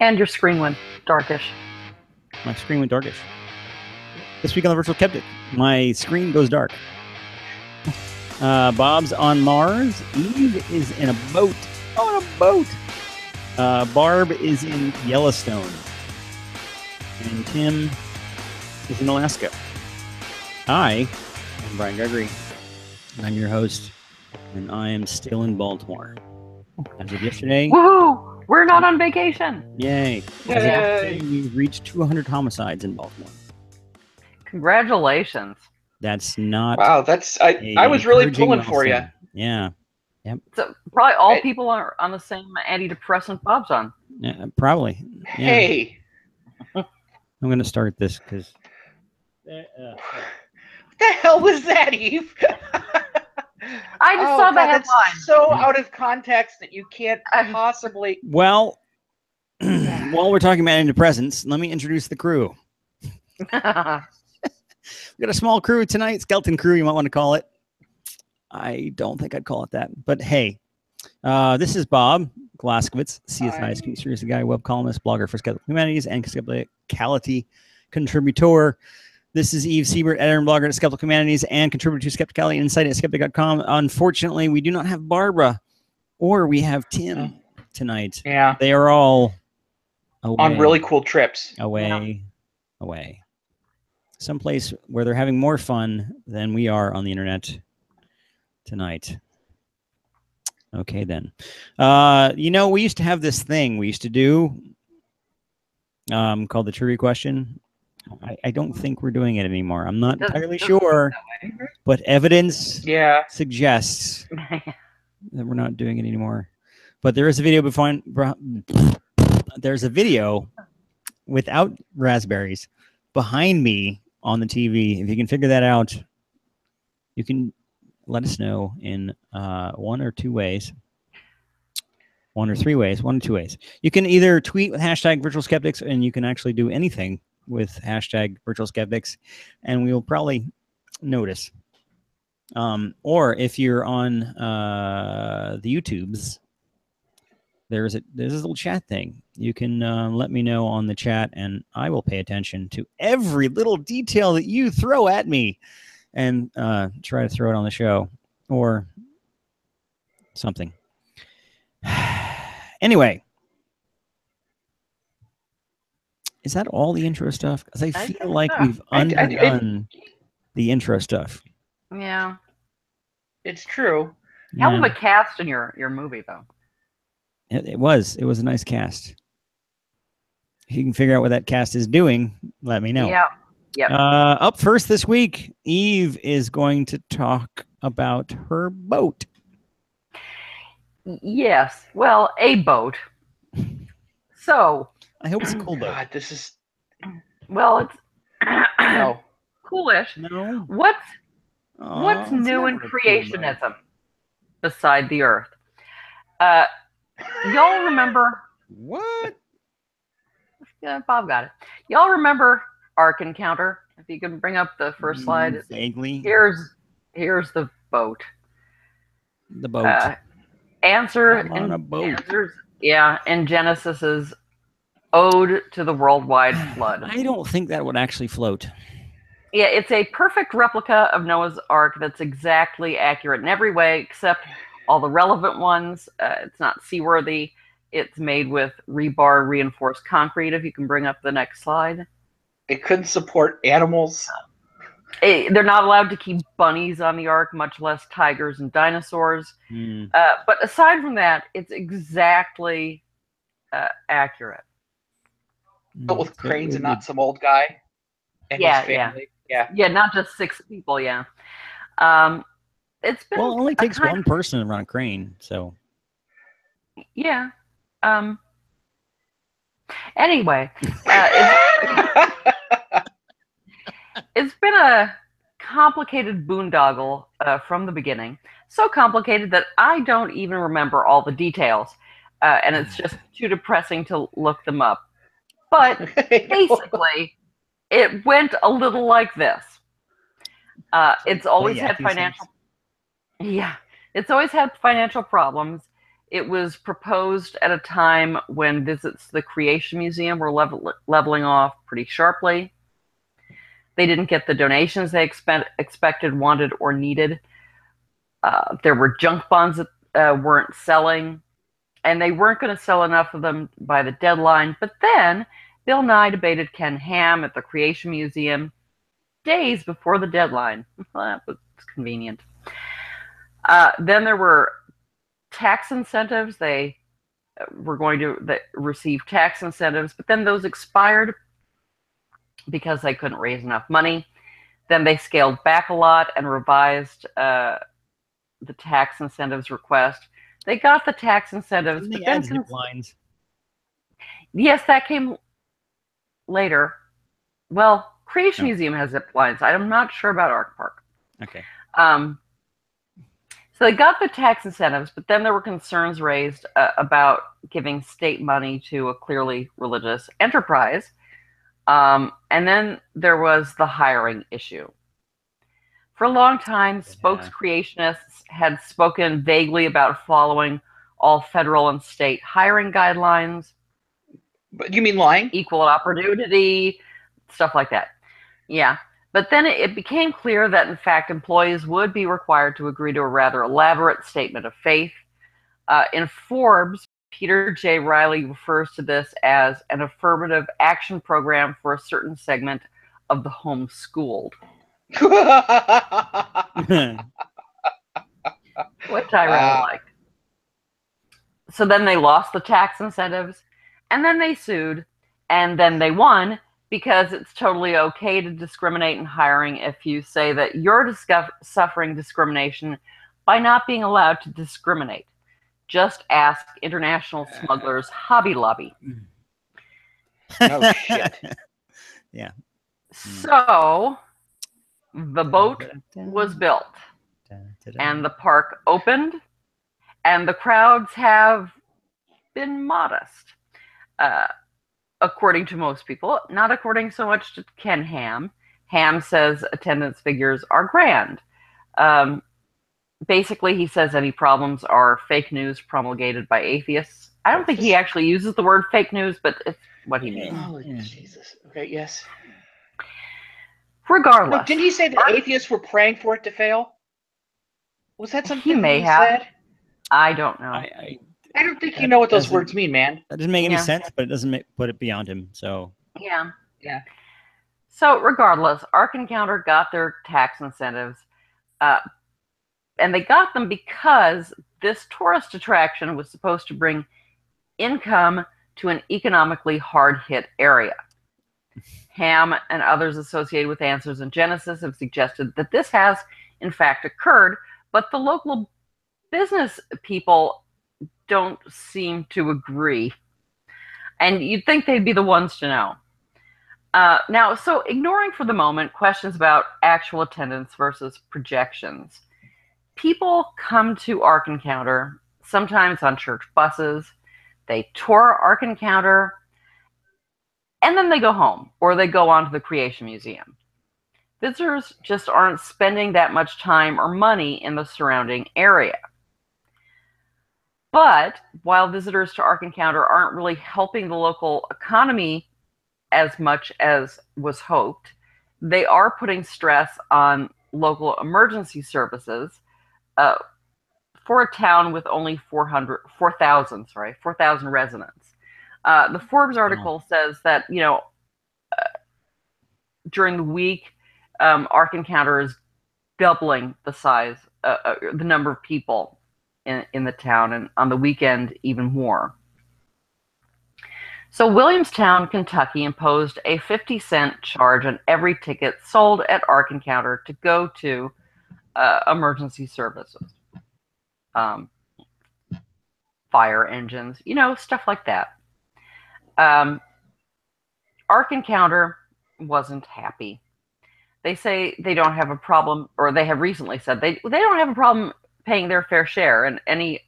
And your screen went darkish. My screen went darkish. This week on the Virtual Skeptic, my screen goes dark. Bob's on Mars. Eve is in a boat. On a boat. Barb is in Yellowstone. And Tim is in Alaska. I am Brian Gregory. And I'm your host. And I am still in Baltimore. As of yesterday. Woohoo! We're not on vacation. Yay. As of yesterday, we've reached 200 homicides in Baltimore. Congratulations. That's not. Wow, that's I was really pulling for you. Yeah. Yep. So probably all people are on the same antidepressant Bob's on. Yeah, probably. Yeah. Hey. I'm going to start this because. What the hell was that, Eve? I just saw the headline. That's so out of context that you can't possibly. Well, while we're talking about antidepressants, let me introduce the crew. We got a small crew tonight, skeleton crew, you might want to call it. I don't think I'd call it that, but hey, this is Bob Glaskowitz, CSI's conspiracy guy, web columnist, blogger for Skeptical Humanities, and Skepticality contributor. This is Eve Siebert, editor and blogger at Skeptical Humanities and contributor to Skepticality Insight at skeptic.com. Unfortunately, we do not have Barbara or we have Tim tonight. Yeah. They are all away. On really cool trips. Away. Someplace where they're having more fun than we are on the internet tonight. Okay, then. You know, we used to have this thing we used to do called the trivia question. I don't think we're doing it anymore. I'm not entirely sure, but evidence suggests that we're not doing it anymore. But there is a video there's a video without raspberries behind me on the TV. If you can figure that out, you can let us know in one or two ways. One or three ways. One or two ways. You can either tweet with hashtag Virtual Skeptics, and you can actually do anything with hashtag Virtual Skeptics, and we will probably notice. Or if you're on the YouTubes, there's this little chat thing. You can let me know on the chat, and I will pay attention to every little detail that you throw at me and try to throw it on the show or something. Anyway. Is that all the intro stuff? Because I feel like we've undone the intro stuff. Yeah. It's true. Hell of a cast in your movie, though. It was. It was a nice cast. If you can figure out what that cast is doing, let me know. Yeah. Yep. Up first this week, Eve is going to talk about her boat. Yes. Well, a boat. So... I hope it's a cool boat. God, this is... Well, it's no. Coolish. No. What's new in creationism beside the Earth? Y'all remember... What? Yeah, Bob got it. Y'all remember Ark Encounter? If you can bring up the first slide. Vaguely. Here's the boat. The boat. Answers in Genesis's Ode to the Worldwide Flood. I don't think that would actually float. Yeah, it's a perfect replica of Noah's Ark that's exactly accurate in every way except all the relevant ones. It's not seaworthy. It's made with rebar reinforced concrete. If you can bring up the next slide. It couldn't support animals. They're not allowed to keep bunnies on the Ark, much less tigers and dinosaurs. But aside from that, it's exactly accurate. But with cranes and not some old guy and his family. Yeah, not just 6 people. Yeah, it's been. Well, it only takes one person to run a crane, so. Yeah. Anyway, it's been a complicated boondoggle from the beginning. So complicated that I don't even remember all the details, and it's just too depressing to look them up. But basically, it went a little like this. It's always had financial. Yeah, it's always had financial problems. It was proposed at a time when visits to the Creation Museum were leveling off pretty sharply. They didn't get the donations they expected, wanted, or needed. There were junk bonds that weren't selling, and they weren't going to sell enough of them by the deadline. But then Bill Nye debated Ken Ham at the Creation Museum days before the deadline. Well, that was convenient. Then there were tax incentives. They were going to receive tax incentives, but then those expired because they couldn't raise enough money. Then they scaled back a lot and revised the tax incentives request. They got the tax incentives, but then zip lines. Yes, that came later. Well, Creation Museum has zip lines. I'm not sure about Ark Park. Okay. So they got the tax incentives, but then there were concerns raised about giving state money to a clearly religious enterprise. And then there was the hiring issue. For a long time, spokes creationists had spoken vaguely about following all federal and state hiring guidelines. But you mean lying? Equal opportunity, stuff like that. Yeah. But then it became clear that, in fact, employees would be required to agree to a rather elaborate statement of faith. In Forbes, Peter J. Riley refers to this as an affirmative action program for a certain segment of the homeschooled. Which I really liked. So then they lost the tax incentives, and then they sued, and then they won, because it's totally okay to discriminate in hiring if you say that you're suffering discrimination by not being allowed to discriminate. Just ask International Smugglers Hobby Lobby. No shit. Yeah. So the boat was built, and the park opened, and the crowds have been modest. According to most people, not according so much to Ken Ham. Ham says attendance figures are grand. Basically, he says any problems are fake news promulgated by atheists. I don't think he actually uses the word fake news, but it's what he means. Oh, Jesus. Okay, yes. Regardless. No, didn't he say that atheists were praying for it to fail? Was that something he may have said? I don't know. I don't think you know what those words mean, man. That doesn't make any sense, but it doesn't put it beyond him. So yeah. So regardless, Ark Encounter got their tax incentives, and they got them because this tourist attraction was supposed to bring income to an economically hard-hit area. Ham and others associated with Answers in Genesis have suggested that this has, in fact, occurred, but the local business people don't seem to agree. And you'd think they'd be the ones to know. Now, so ignoring for the moment questions about actual attendance versus projections, people come to Ark Encounter, sometimes on church buses. They tour Ark Encounter, and then they go home, or they go on to the Creation Museum. Visitors just aren't spending that much time or money in the surrounding area. But while visitors to Ark Encounter aren't really helping the local economy as much as was hoped, they are putting stress on local emergency services for a town with only 4,000 residents. The Forbes article says that, during the week, Ark Encounter is doubling the size, the number of people in the town, and on the weekend even more. So Williamstown, Kentucky imposed a 50-cent charge on every ticket sold at Ark Encounter to go to emergency services, fire engines, stuff like that. Ark Encounter wasn't happy. They say they don't have a problem, or they have recently said they don't have a problem paying their fair share, and any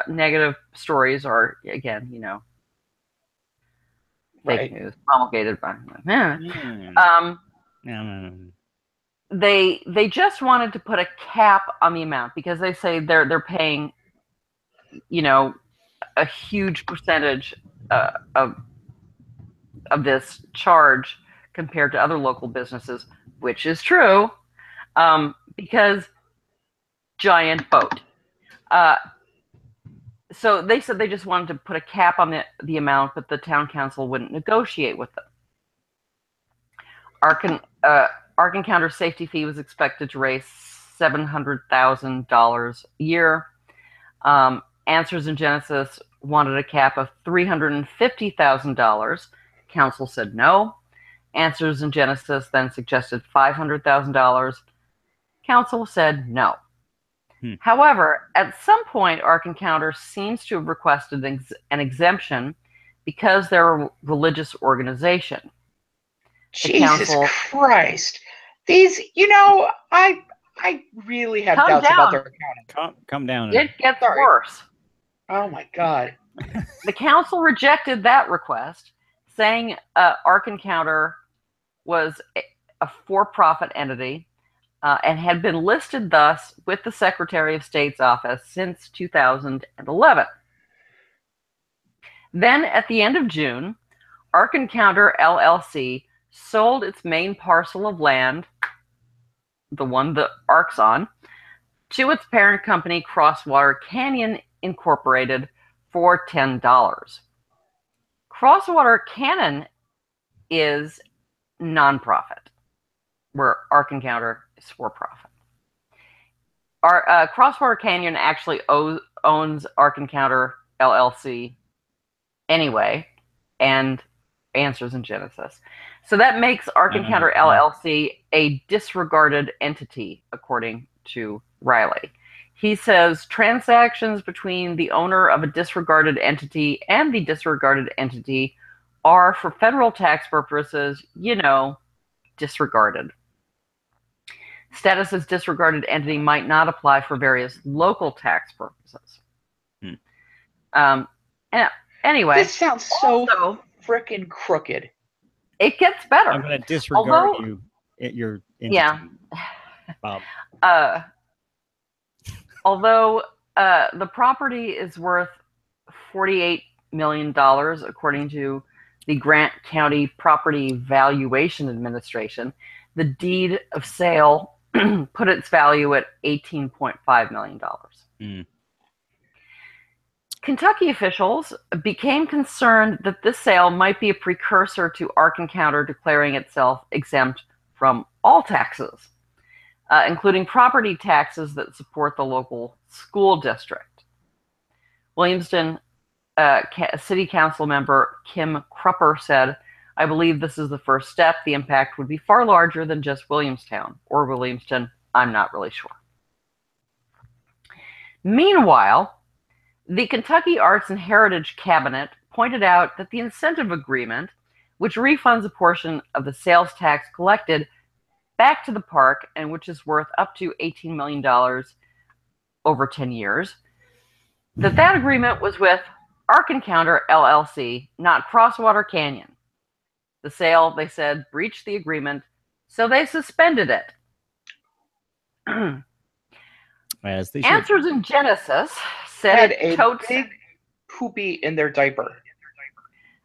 negative stories are, again, fake news promulgated by They just wanted to put a cap on the amount, because they say they're paying, a huge percentage of this charge compared to other local businesses, which is true, because giant boat. So they said they just wanted to put a cap on the amount, but the town council wouldn't negotiate with them. Ark Encounter's safety fee was expected to raise $700,000 a year. Answers in Genesis wanted a cap of $350,000. Council said no. Answers in Genesis then suggested $500,000. Council said no. However, at some point, Ark Encounter seems to have requested an exemption because they're a religious organization. Jesus Christ. These, I really have doubts about their accounting. Come down. It gets worse. Oh, my God. The council rejected that request, saying Ark Encounter was a for-profit entity and had been listed thus with the Secretary of State's office since 2011. Then, at the end of June, Ark Encounter LLC sold its main parcel of land, the one the Ark's on, to its parent company, Crosswater Canyon Incorporated, for $10. Crosswater Canyon is nonprofit, where Ark Encounter is for profit. Crosswater Canyon actually owns Ark Encounter LLC anyway, and Answers in Genesis. So that makes Ark Encounter LLC a disregarded entity, according to Riley. He says transactions between the owner of a disregarded entity and the disregarded entity are, for federal tax purposes, disregarded. Status as disregarded entity might not apply for various local tax purposes. Anyway, this sounds so frickin' crooked. It gets better. I'm going to disregard your entity, yeah, Bob. Although the property is worth $48 million, according to the Grant County Property Valuation Administration, the deed of sale put its value at $18.5 million. Kentucky officials became concerned that this sale might be a precursor to Ark Encounter declaring itself exempt from all taxes, including property taxes that support the local school district. Williamston City Council member Kim Crupper said, "I believe this is the first step. The impact would be far larger than just Williamstown or Williamston. I'm not really sure." Meanwhile, the Kentucky Arts and Heritage Cabinet pointed out that the incentive agreement, which refunds a portion of the sales tax collected back to the park and which is worth up to $18 million over 10 years, that agreement was with Ark Encounter LLC, not Crosswater Canyon. The sale, they said, breached the agreement, so they suspended it. As they Answers in Genesis said a Totes big poopy in their diaper.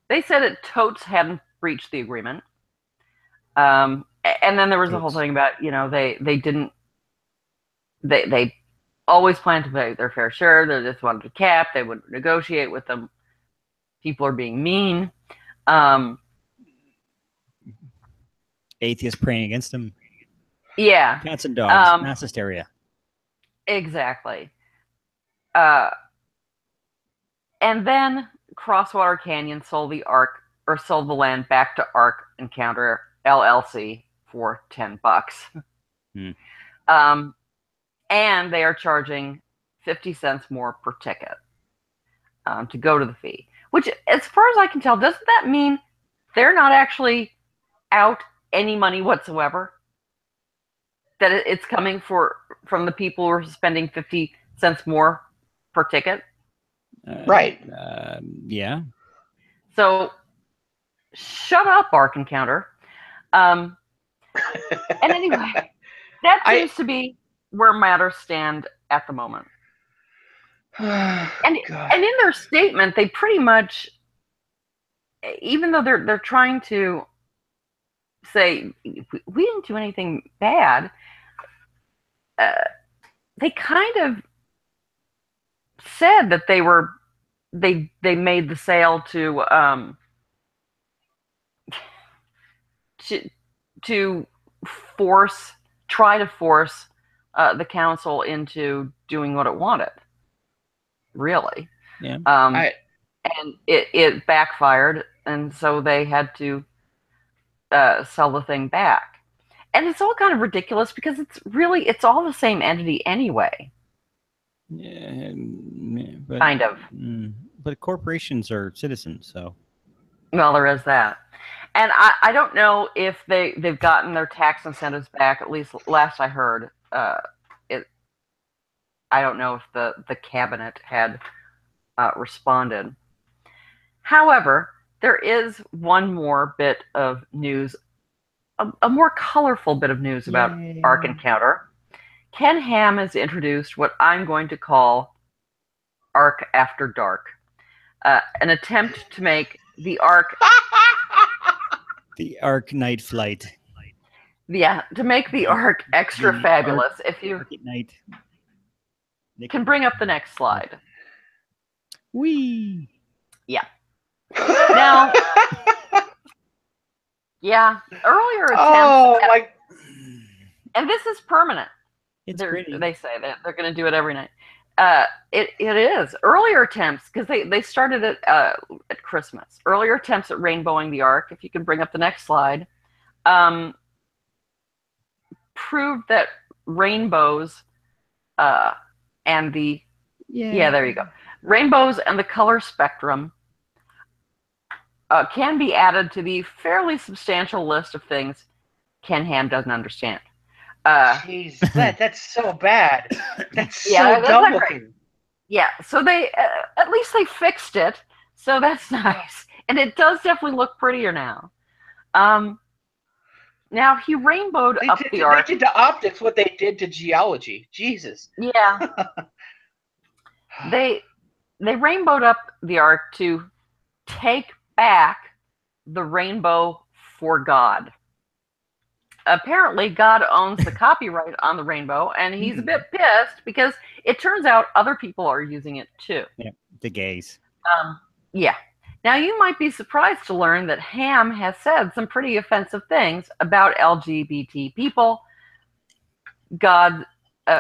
They said it Totes hadn't breached the agreement. And then there was the whole thing about, they didn't, they always planned to pay their fair share. They just wanted to cap. They wouldn't negotiate with them. People are being mean. Atheists praying against them. Yeah. Cats and dogs. Mass hysteria. Exactly. And then Crosswater Canyon sold the land back to Ark Encounter LLC for $10. And they are charging 50 cents more per ticket to go to the fee. Which, as far as I can tell, doesn't that mean they're not actually out any money whatsoever? That it's coming from the people who are spending 50 cents more per ticket? Right. Yeah. So, shut up, Ark Encounter. And anyway, that seems to be where matters stand at the moment. and in their statement, they pretty much, even though they're trying to say we didn't do anything bad, they kind of said that they made the sale to try to force the council into doing what it wanted. Really, yeah. And it backfired, and so they had to sell the thing back. And it's all kind of ridiculous because it's all the same entity anyway. Yeah, but, kind of. But corporations are citizens, so. Well, there is that. And I don't know if they've gotten their tax incentives back, at least last I heard. I don't know if the cabinet had responded. However, there is one more bit of news, a more colorful bit of news about Ark Encounter. Ken Ham has introduced what I'm going to call Ark After Dark, an attempt to make the Ark the Ark Night Flight. Yeah, to make the Ark extra fabulous. If you can bring up the next slide. Whee! Yeah. Now, yeah, earlier attempts, and this is permanent. It's pretty. They say that they're going to do it every night. It is. Earlier attempts, because they started it at Christmas. Earlier attempts at rainbowing the Ark, if you can bring up the next slide, proved that rainbows and the there you go. Rainbows and the color spectrum can be added to the fairly substantial list of things Ken Ham doesn't understand. Jeez, that's so bad. That's so dumb looking. Yeah, so they at least they fixed it, so that's nice, and it does definitely look prettier now. Now he rainbowed up the Ark. They did to optics what they did to geology. Jesus. Yeah. They rainbowed up the Ark to take back the rainbow for God. Apparently, God owns the copyright on the rainbow, and he's a bit pissed because it turns out other people are using it too. Yeah, the gays. Yeah. Now, you might be surprised to learn that Ham has said some pretty offensive things about LGBT people, God,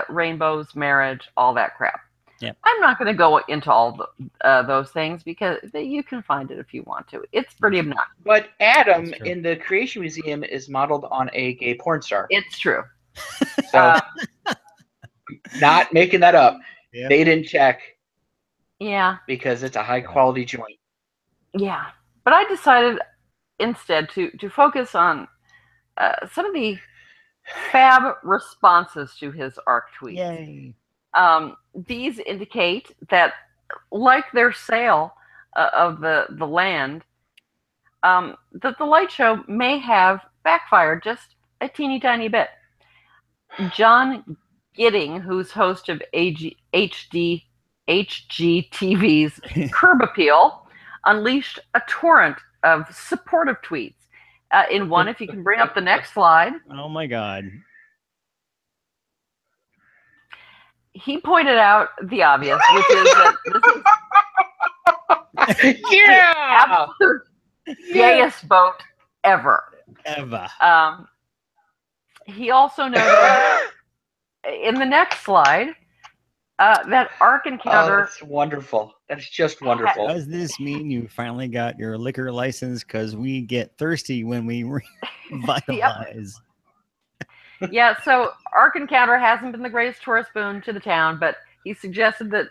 rainbows, marriage, all that crap. Yep. I'm not going to go into all those things because you can find it if you want to. It's pretty obnoxious. But Adam in the Creation Museum is modeled on a gay porn star. It's true. So, not making that up. Yep. They didn't check. Yeah. Because it's a high-quality joint. Yeah. But I decided instead to focus on some of the fab responses to his Ark tweets. Yay. These indicate that, like their sale of the land, that the light show may have backfired just a teeny tiny bit. John Gidding, who's host of HGTV's Curb Appeal, unleashed a torrent of supportive tweets. In one, if you can bring up the next slide. Oh my God. He pointed out the obvious, which is that this is the absolute gayest boat ever. He also noted in the next slide that Ark Encounter. Oh, that's wonderful. That's just wonderful. Does this mean you finally got your liquor license? Because we get thirsty when we revitalize. Yeah, so Ark Encounter hasn't been the greatest tourist boon to the town, but he suggested that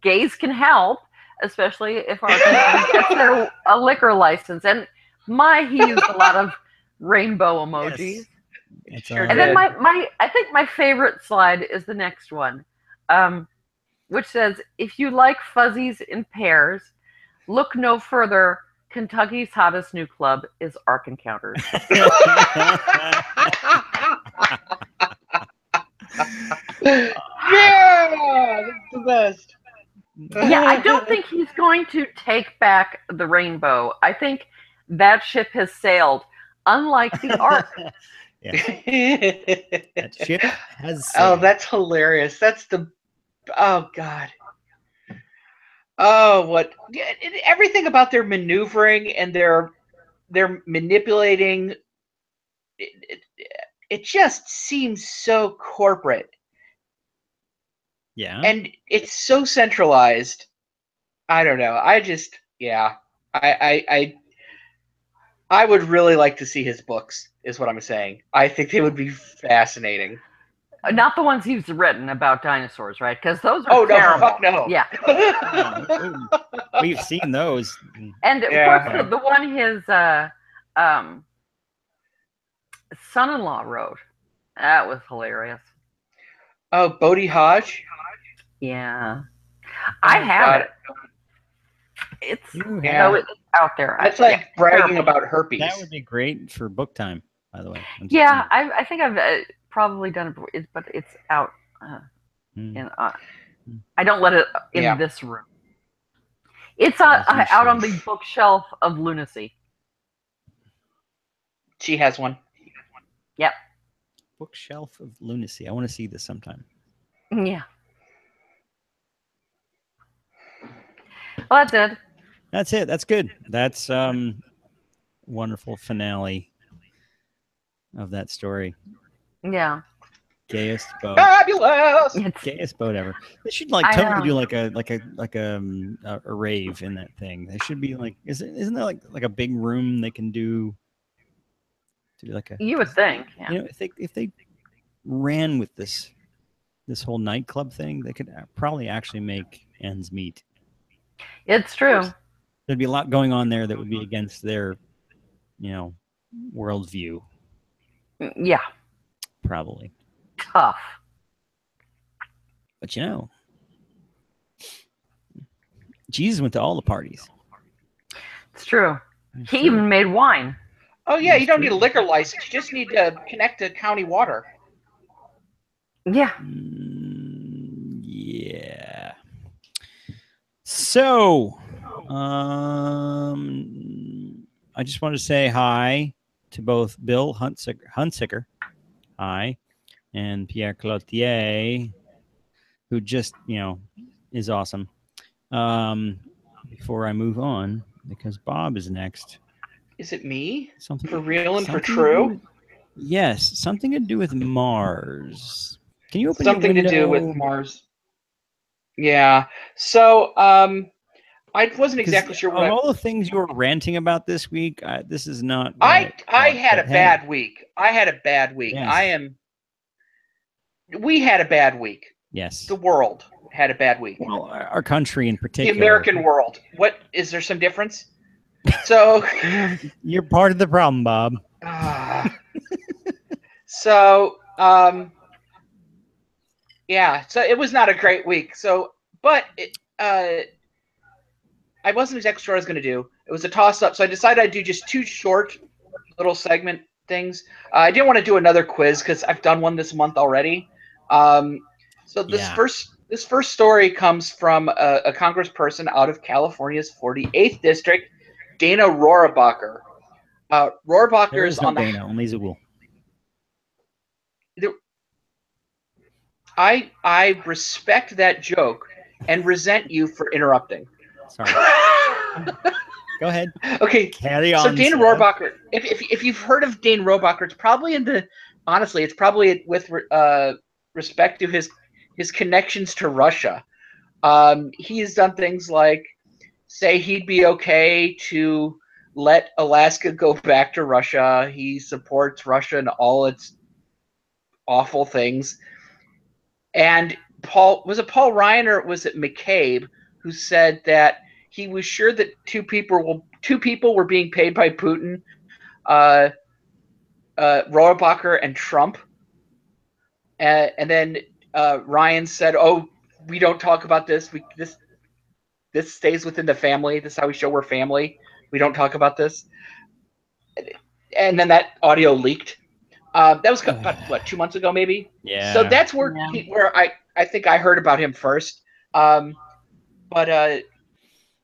gays can help, especially if Ark Encounter gets a liquor license. And he used a lot of rainbow emojis. Yes. And then I think my favorite slide is the next one, which says, if you like fuzzies in pairs, look no further. Kentucky's hottest new club is Ark Encounters. Yeah, that's the best. Yeah, I don't think he's going to take back the rainbow. I think that ship has sailed, unlike the Ark. Yes. That ship has Oh, sailed. that's hilarious. Oh God. Oh, everything about their maneuvering and their manipulating. It just seems so corporate. Yeah. And it's so centralized. I don't know. I would really like to see his books, is what I'm saying. I think they would be fascinating. Not the ones he's written about dinosaurs, right? Because those are no, terrible. fuck no. Yeah. We've seen those. And of course, the one his son-in-law wrote, that was hilarious. Oh, Bodhi Hodge? Yeah. I have it. It's out there. It's like bragging about herpes. That would be great for book time, by the way. Yeah, I think I've probably done it, but it's out. I don't let it in this room. It's out on the bookshelf of lunacy. She has one. Yep. Bookshelf of lunacy. I want to see this sometime. Yeah. Well, that's it. That's it. That's good. That's wonderful finale of that story. Yeah. Gayest boat. Fabulous. Gayest boat ever. They should totally do like a rave in that thing. They should be like, isn't there like a big room they can do like a? You would think. Yeah. You know, if they ran with this whole nightclub thing, they could probably actually make ends meet. It's true. There'd be a lot going on there that would be against their, worldview. Yeah. Probably. Tough. But Jesus went to all the parties. It's true. He even made wine. Oh yeah, you don't need a liquor license. You just need to connect to county water. Yeah. Yeah. So, I just want to say hi to both Bill Hunsicker, hi, and Pierre Cloutier, who just, is awesome. Before I move on, because Bob is next. Is it me? Something for real and for true? Yes, something to do with Mars. Can you open something your window? to do with Mars? Yeah. So, I wasn't exactly sure what. Of all the things you were ranting about this week, this is not. I had a bad week. I had a bad week. Yes. We had a bad week. Yes. The world had a bad week. Well, our country in particular. The American world. What is there some difference? So you're part of the problem, Bob. So yeah, so it was not a great week. So, but I wasn't exactly sure what I was going to do. It was a toss-up, so I decided I'd do just 2 short little segment things. I didn't want to do another quiz because I've done one this month already. So this first story comes from a congressperson out of California's 48th district, Dana Rohrabacher. Rohrabacher is on the Dana, only Zool. I respect that joke and resent you for interrupting. Sorry. Go ahead. Okay. Carry on. So Dana Rohrabacher, if you've heard of Dana Rohrabacher, it's probably it's probably with respect to his connections to Russia. He has done things like say he'd be okay to let Alaska go back to Russia. He supports Russia and all its awful things. And Paul Ryan or was it McCabe who said that he was sure that two people were being paid by Putin, Rohrabacher and Trump. And then Ryan said, "Oh, we don't talk about this. This stays within the family. This is how we show we're family. We don't talk about this." And then that audio leaked. That was about 2 months ago, maybe. Yeah. So that's where I think I heard about him first. but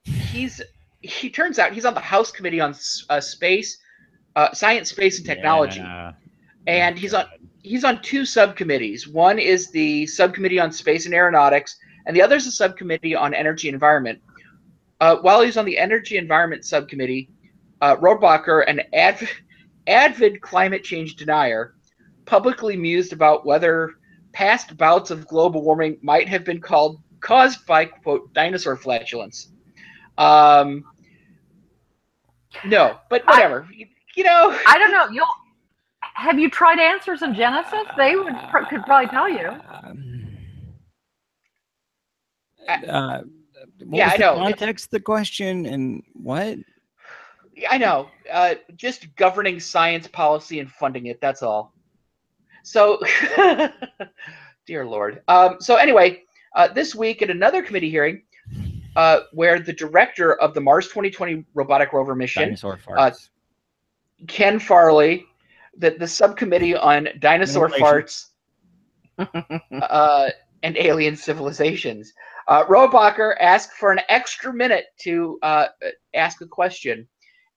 he turns out he's on the House Committee on Space, Science, Space, and Technology, Yeah. and he's on two subcommittees. One is the subcommittee on space and aeronautics, and the other is a subcommittee on energy and environment. While he's on the energy environment subcommittee, Rohrbacher, an avid climate change denier, publicly mused about whether past bouts of global warming might have been caused by, quote, dinosaur flatulence. No, but whatever. I don't know. Have you tried Answers in Genesis? They could probably tell you. What was the context of the question and what? I know. Just governing science policy and funding it. That's all. So, dear Lord. So anyway, this week at another committee hearing, where the director of the Mars 2020 robotic rover mission, Dinosaur farts. Ken Farley, the subcommittee on dinosaur farts and alien civilizations, Rohrbacher asked for an extra minute to ask a question.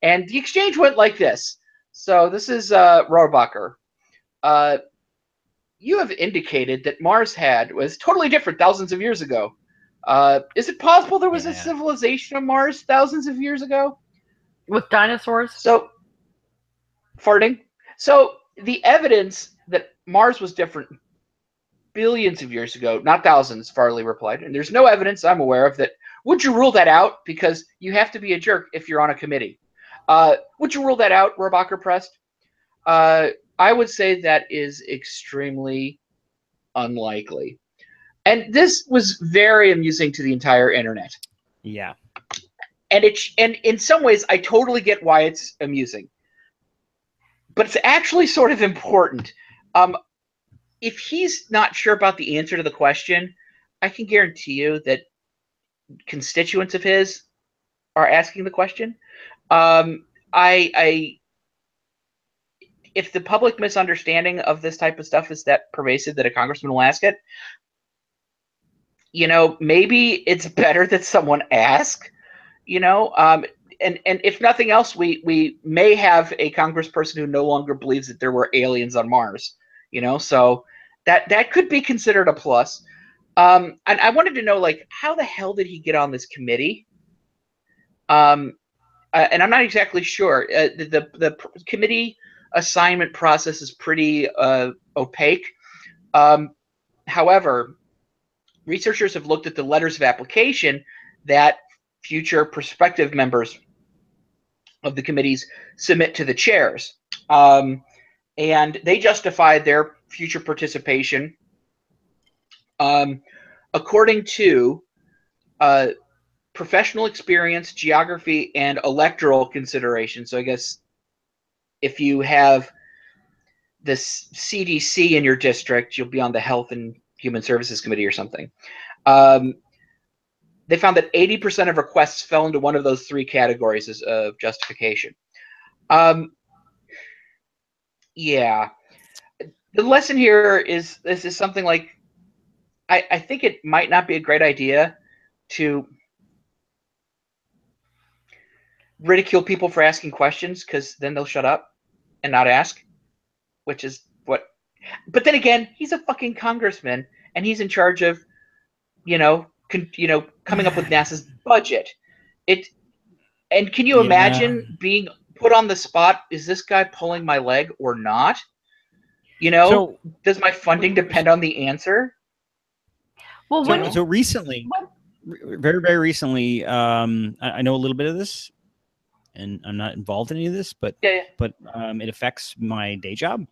And the exchange went like this. So this is Rohrbacher. You have indicated that Mars was totally different thousands of years ago. Is it possible there was a civilization on Mars thousands of years ago? With dinosaurs? So, farting. So the evidence that Mars was different billions of years ago, not thousands, Farley replied, and there's no evidence I'm aware of that. Would you rule that out? Because you have to be a jerk if you're on a committee. Would you rule that out, Rohrbacher pressed? I would say that is extremely unlikely. And this was very amusing to the entire internet. Yeah. And in some ways, I totally get why it's amusing. But it's actually sort of important. If he's not sure about the answer to the question, I can guarantee you that constituents of his are asking the question. If the public misunderstanding of this type of stuff is that pervasive that a congressman will ask it, maybe it's better that someone ask, and if nothing else, we may have a congressperson who no longer believes that there were aliens on Mars, so that could be considered a plus. And I wanted to know, like, how the hell did he get on this committee? And I'm not exactly sure. The committee assignment process is pretty opaque. However, researchers have looked at the letters of application that future prospective members of the committees submit to the chairs. And they justify their future participation according to professional experience, geography, and electoral considerations. So I guess if you have this CDC in your district, you'll be on the Health and Human Services Committee or something. They found that 80% of requests fell into one of those three categories of justification. Yeah. The lesson here is this is something like, I think it might not be a great idea to ridicule people for asking questions, because then they'll shut up and not ask, which is what. But then again, he's a fucking congressman, and he's in charge of, coming up with NASA's budget. And can you imagine being put on the spot? Is this guy pulling my leg or not? Does my funding depend on the answer? Well, so recently, very, very recently, I know a little bit of this, and I'm not involved in any of this, but it affects my day job.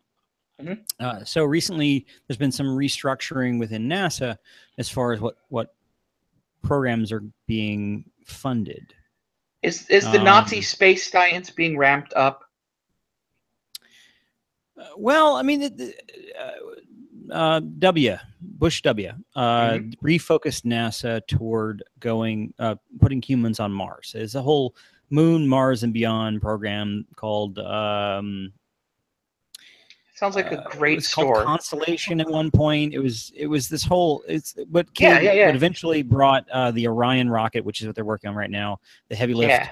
Mm-hmm. So recently, there's been some restructuring within NASA as far as what programs are being funded. Is the Nazi space science being ramped up? Well, I mean, Bush W refocused NASA toward putting humans on Mars. There's a whole Moon, Mars, and Beyond program called Sounds like a it great was called store. Constellation at one point. It was this whole what eventually brought the Orion rocket, which is what they're working on right now, the heavy lift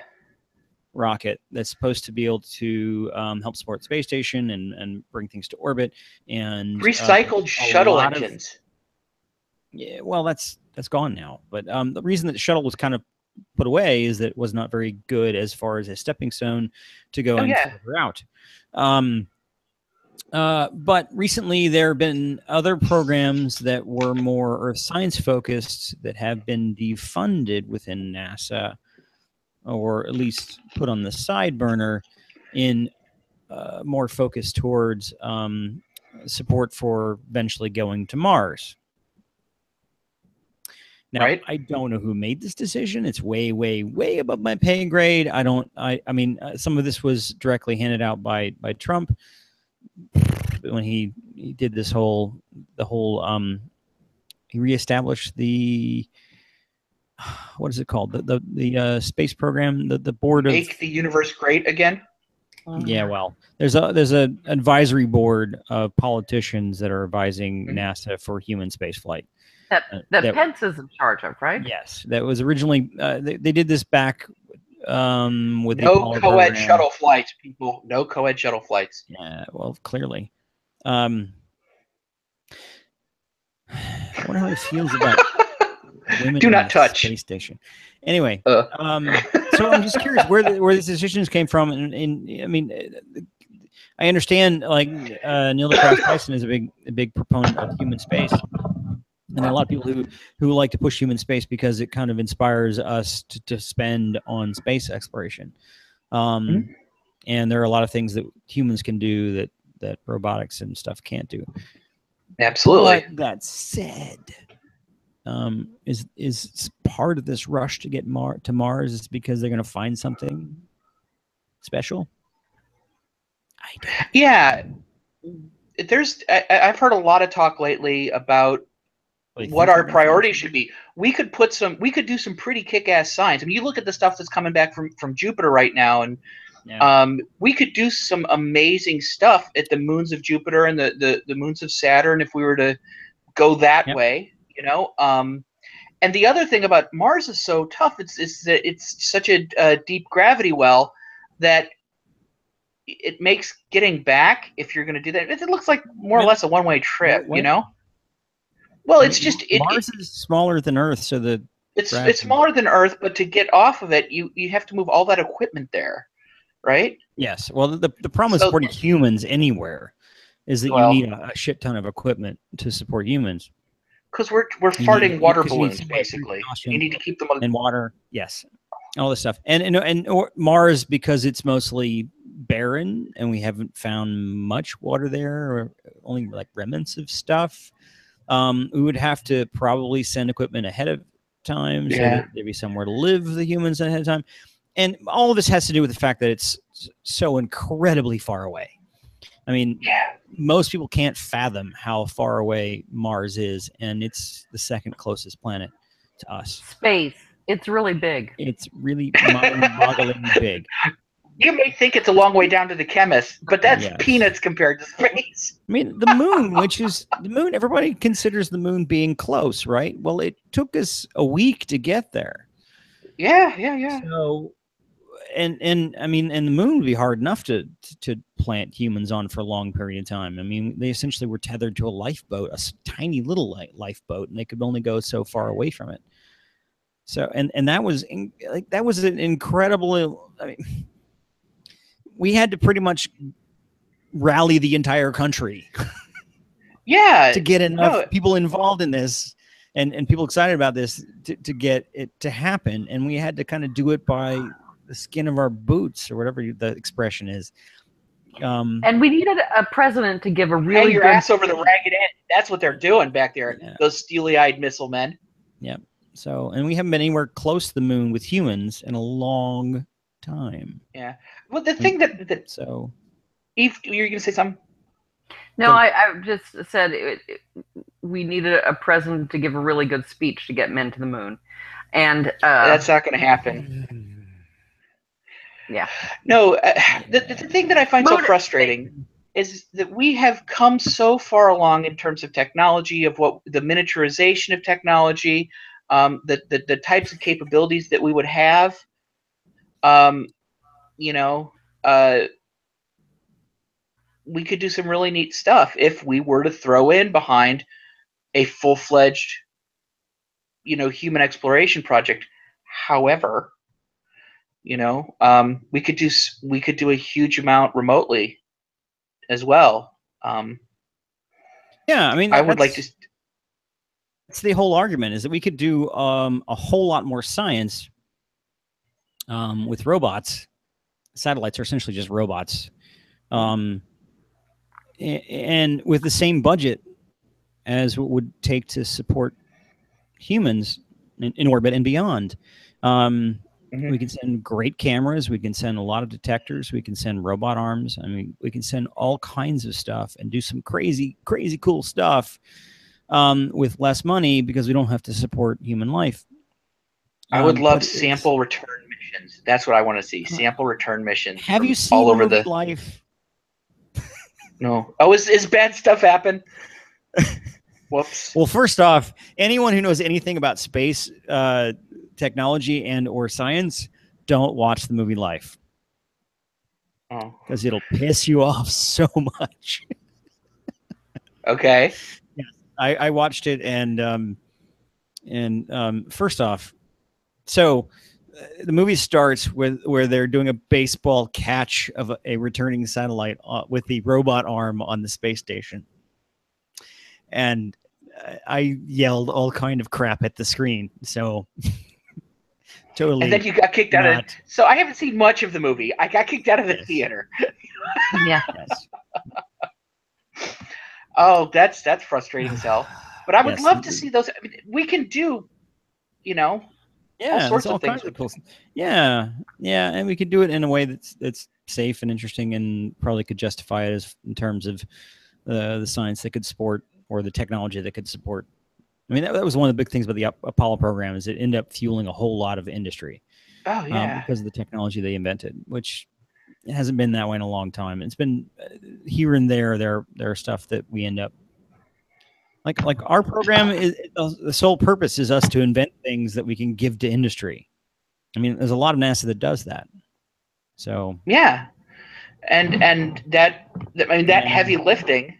rocket that's supposed to be able to help support the space station and bring things to orbit, and recycled shuttle engines. Yeah, well, that's gone now. But the reason that the shuttle was kind of put away is that it was not very good as far as a stepping stone to go further out. But recently there have been other programs that were more Earth science focused that have been defunded within NASA, or at least put on the side burner in more focus towards support for eventually going to Mars. Now, I don't know who made this decision. It's way, way, way above my pay grade. I mean, some of this was directly handed out by Trump when he did this he reestablished the, what is it called? The space program, the board of Make the universe great again. Yeah, well, there's an advisory board of politicians that are advising NASA for human space flight. That Pence is in charge of, right? Yes, that was originally they did this back with no co-ed shuttle flights, people. No co-ed shuttle flights. Yeah, well, clearly. I wonder how he feels about women Do not in the touch space station. Anyway, so I'm just curious where these decisions came from, and I mean, I understand like Neil deGrasse Tyson is a big proponent of human space. And there are a lot of people who like to push human space because it kind of inspires us to spend on space exploration. And there are a lot of things that humans can do that robotics and stuff can't do. Absolutely. But that said, is part of this rush to get to Mars is because they're going to find something special? Yeah. I've heard a lot of talk lately about what our priorities should be. We could do some pretty kick-ass science. I mean, you look at the stuff that's coming back from Jupiter right now, and we could do some amazing stuff at the moons of Jupiter and the moons of Saturn if we were to go that way, you know. And the other thing about Mars is so tough. It's such a deep gravity well that it makes getting back, if you're going to do that, it looks like more or less a one-way trip, you know. Well, it's just Mars is smaller than Earth, so it's smaller than Earth, but to get off of it, you have to move all that equipment there, right? Yes. Well, the problem with supporting humans anywhere is that you need a shit ton of equipment to support humans. Because we're farting water balloons, basically. You need to keep them on and water. Yes, all this stuff, and Mars, because it's mostly barren and we haven't found much water there, or only like remnants of stuff. We would have to probably send equipment ahead of time so that there'd be somewhere to live the humans ahead of time. And all of this has to do with the fact that it's so incredibly far away. I mean, most people can't fathom how far away Mars is, and it's the second closest planet to us. Space. It's really big. It's really mind-boggling big. You may think it's a long way down to the chemist, but that's peanuts compared to space. I mean, the moon, everybody considers the moon being close, right? Well, it took us a week to get there. Yeah. So, and I mean, and the moon would be hard enough to plant humans on for a long period of time. I mean, they essentially were tethered to a lifeboat, a tiny little lifeboat, and they could only go so far away from it. So, and that was an incredible. I mean, we had to pretty much rally the entire country, to get enough people involved in this and people excited about this to get it to happen, and we had to kind of do it by the skin of our boots, or whatever the expression is. And we needed a president to give a really hang your ass over the ragged end. That's what they're doing back there. Yeah. Those steely-eyed missile men. Yeah. So, and we haven't been anywhere close to the moon with humans in a long time. Yeah. Well, the thing that so, Eve, you're going to say something? No, I just said we needed a president to give a really good speech to get men to the moon, and that's not going to happen. Yeah. No, the thing that I find so frustrating is that we have come so far along in terms of technology, of what the miniaturization of technology, the types of capabilities that we would have. You know, we could do some really neat stuff if we were to throw in behind a full-fledged, human exploration project. However, we could do a huge amount remotely as well. Yeah, I mean, I would like to. That's the whole argument, is that we could do a whole lot more science with robots. Satellites are essentially just robots, and with the same budget as what would take to support humans in orbit and beyond. We can send great cameras. We can send a lot of detectors. We can send robot arms. I mean, we can send all kinds of stuff and do some crazy, crazy cool stuff with less money, because we don't have to support human life. I would love sample return missions. That's what I want to see. Sample return missions. Have you seen all over the Life? No. Oh, is bad stuff happen? Whoops. Well, first off, anyone who knows anything about space technology and or science, don't watch the movie Life. Oh. Because it'll piss you off so much. Okay. Yes, I watched it, and first off, so the movie starts where they're doing a baseball catch of a returning satellite with the robot arm on the space station, and I yelled all kind of crap at the screen. So totally. And then you got kicked out of. So I haven't seen much of the movie. I got kicked out of the theater. Yeah. Yes. Oh, that's frustrating as hell. But I would love to see those. I mean, we can do, all sorts of things. Cool. Yeah, and we could do it in a way that's safe and interesting, and probably could justify it as in terms of the science that could support, or the technology that could support. I mean, that was one of the big things about the Apollo program, is it ended up fueling a whole lot of industry. Oh yeah, because of the technology they invented, which it hasn't been that way in a long time. It's been here and there are stuff that we end up like our program is, the sole purpose is us to invent things that we can give to industry. I mean, there's a lot of NASA that does that. So yeah, and that heavy lifting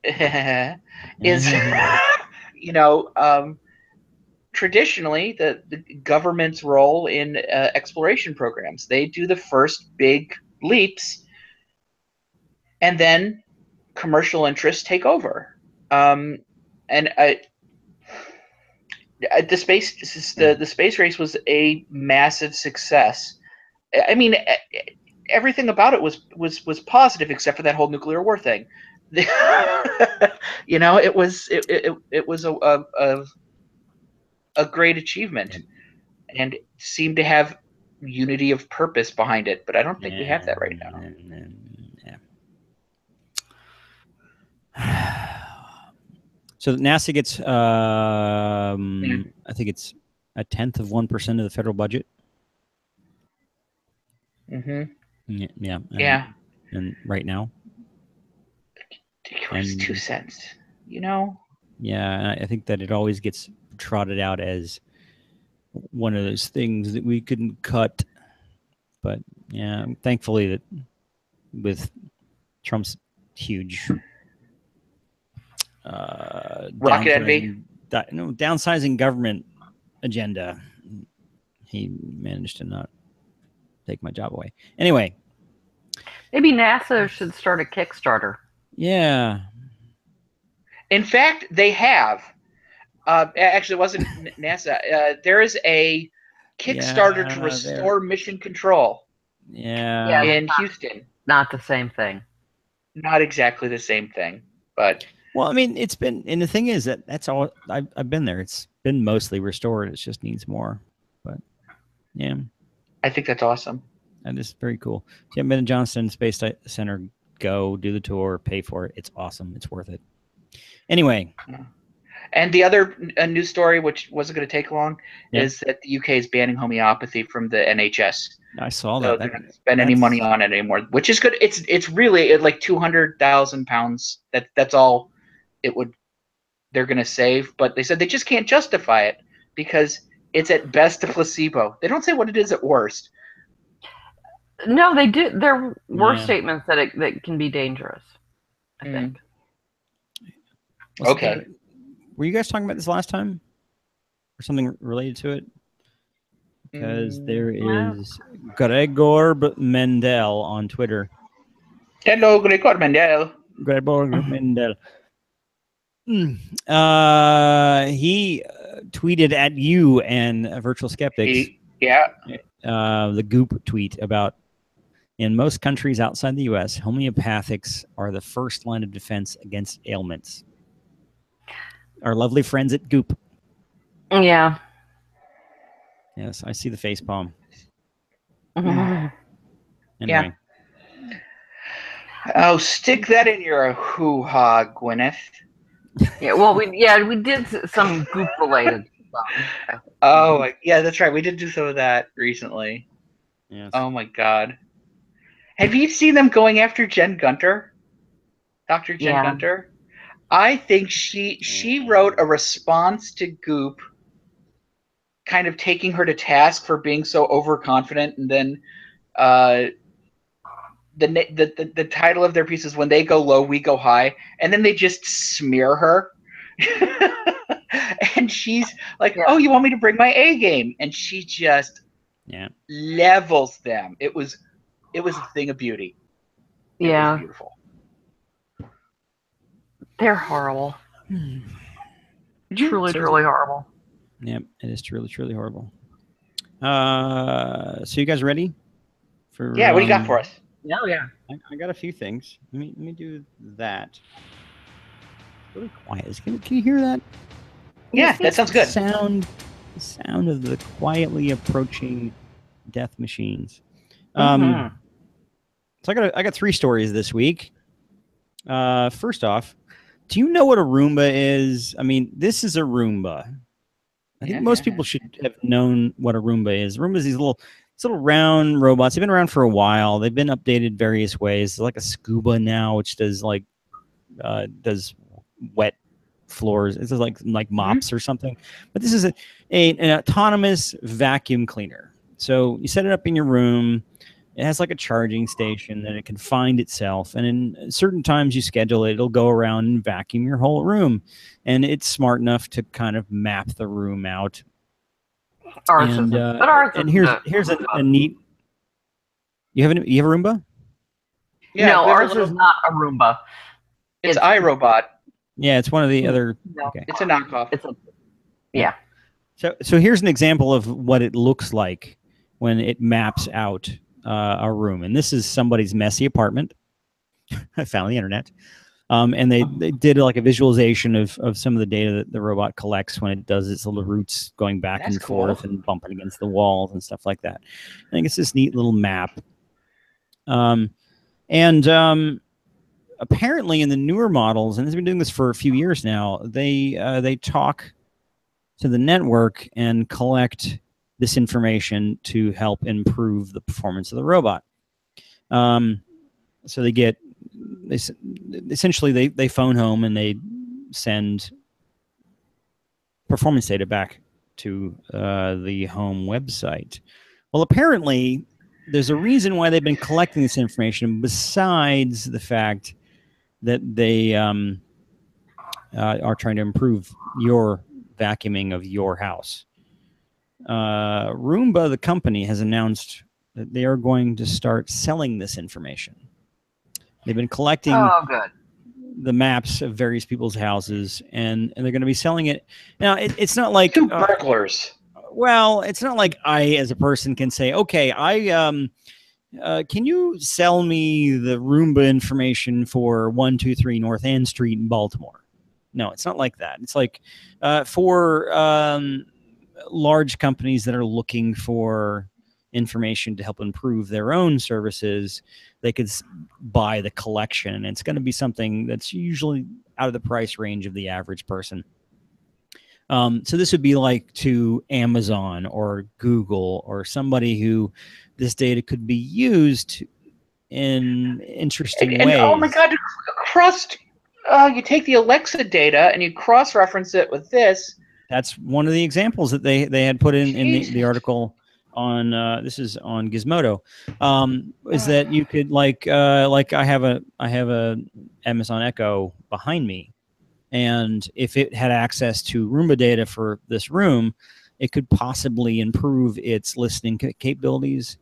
is traditionally the government's role in exploration programs. They do the first big leaps, and then commercial interests take over. And the space race was a massive success. I mean, everything about it was positive, except for that whole nuclear war thing. It was a great achievement, and seemed to have unity of purpose behind it. But I don't think we have that right now. So NASA gets, I think it's 0.1% of the federal budget. Mm-hmm. Yeah. And right now, it's 2 cents. Yeah, and I think that it always gets trotted out as one of those things that we couldn't cut. But yeah, thankfully that with Trump's huge rocket envy, downsizing government agenda, he managed to not take my job away. Anyway, maybe NASA should start a Kickstarter. Yeah. In fact, they have. Actually, it wasn't NASA. There is a Kickstarter to restore mission control. Yeah. In Houston. Not the same thing. Not exactly the same thing, but. Well, I mean, it's been, and the thing is that's all I've been there. It's been mostly restored. It just needs more, but yeah. I think that's awesome. That is very cool. If you haven't been to Johnston Space Center, go do the tour, pay for it. It's awesome. It's worth it. Anyway. And the other news story, which wasn't going to take long, Yeah. is that the UK is banning homeopathy from the NHS. I saw So that. they're not going to spend any money on it anymore, which is good. It's really like £200,000. That's all it would. They're going to save, but they said they just can't justify it because it's at best a placebo. They don't say what it is at worst. No, they do. There were Yeah. statements that can be dangerous, I think. Okay. Were you guys talking about this last time? Or something related to it? Because there is Gregor Mendel on Twitter. Hello, Gregor Mendel. Gregor Mendel. He tweeted at you and Virtual Skeptics. Yeah. The Goop tweet about, in most countries outside the U.S., homeopathics are the first line of defense against ailments. Our lovely friends at Goop. Yeah. Yes, I see the face palm. Mhm. Anyway. Yeah. Oh, stick that in your hoo-ha, Gwyneth. Yeah, well, we did some Goop related stuff. Oh, yeah, that's right. We did do some of that recently. Yes. Oh my God. Have you seen them going after Jen Gunter? Dr. Jen Gunter? I think she wrote a response to Goop, kind of taking her to task for being so overconfident, and then the title of their piece is "When They Go Low, We Go High," and then they just smear her. And she's like, "Oh, you want me to bring my A game?" And she just levels them. It was a thing of beauty. It was beautiful. They're horrible. Truly horrible. Yeah, it is truly horrible. So you guys ready? What do you got for us? Oh, yeah. I got a few things. Let me do that. It's really quiet. Can you hear that? Yeah, that sounds good. The sound of the quietly approaching death machines. So I got 3 stories this week. First off, do you know what a Roomba is? I mean, this is a Roomba. I think most people should have known what a Roomba is. Roomba is these little round robots. They've been around for a while. They've been updated various ways. There's like a Scuba now, which does does wet floors. It's like mops or something. But this is an autonomous vacuum cleaner. So you set it up in your room. It has like a charging station that it can find itself. And in certain times you schedule it, it'll go around and vacuum your whole room. And it's smart enough to kind of map the room out. And here's a neat. You have a Roomba? Yeah, no, ours is not a Roomba. It's iRobot. Yeah, it's one of the other. No, okay. It's a knockoff. Yeah. So here's an example of what it looks like when it maps out a room, and this is somebody's messy apartment. I found the internet, and they did like a visualization of some of the data that the robot collects when it does its little roots going back and forth and bumping against the walls and stuff like that. I think it's this neat little map. Apparently in the newer models, and they've been doing this for a few years now, they talk to the network and collect this information to help improve the performance of the robot. So they phone home and they send performance data back to the home website. Well, apparently there's a reason why they've been collecting this information besides the fact that they are trying to improve your vacuuming of your house. Roomba, the company, has announced that they are going to start selling this information. They've been collecting the maps of various people's houses, and they're going to be selling it. Now, it's not like burglars. Well, it's not like I, as a person, can say, okay, can you sell me the Roomba information for 123 North End Street in Baltimore? No, it's not like that. It's like for large companies that are looking for information to help improve their own services, they could buy the collection. And it's going to be something that's usually out of the price range of the average person. So this would be like to Amazon or Google or somebody who this data could be used in interesting and ways. oh my God, you take the Alexa data and you cross-reference it with this. That's one of the examples that they had put in the Jesus. article on this is on Gizmodo, is that you could like I have a Amazon Echo behind me, and if it had access to Roomba data for this room, it could possibly improve its listening capabilities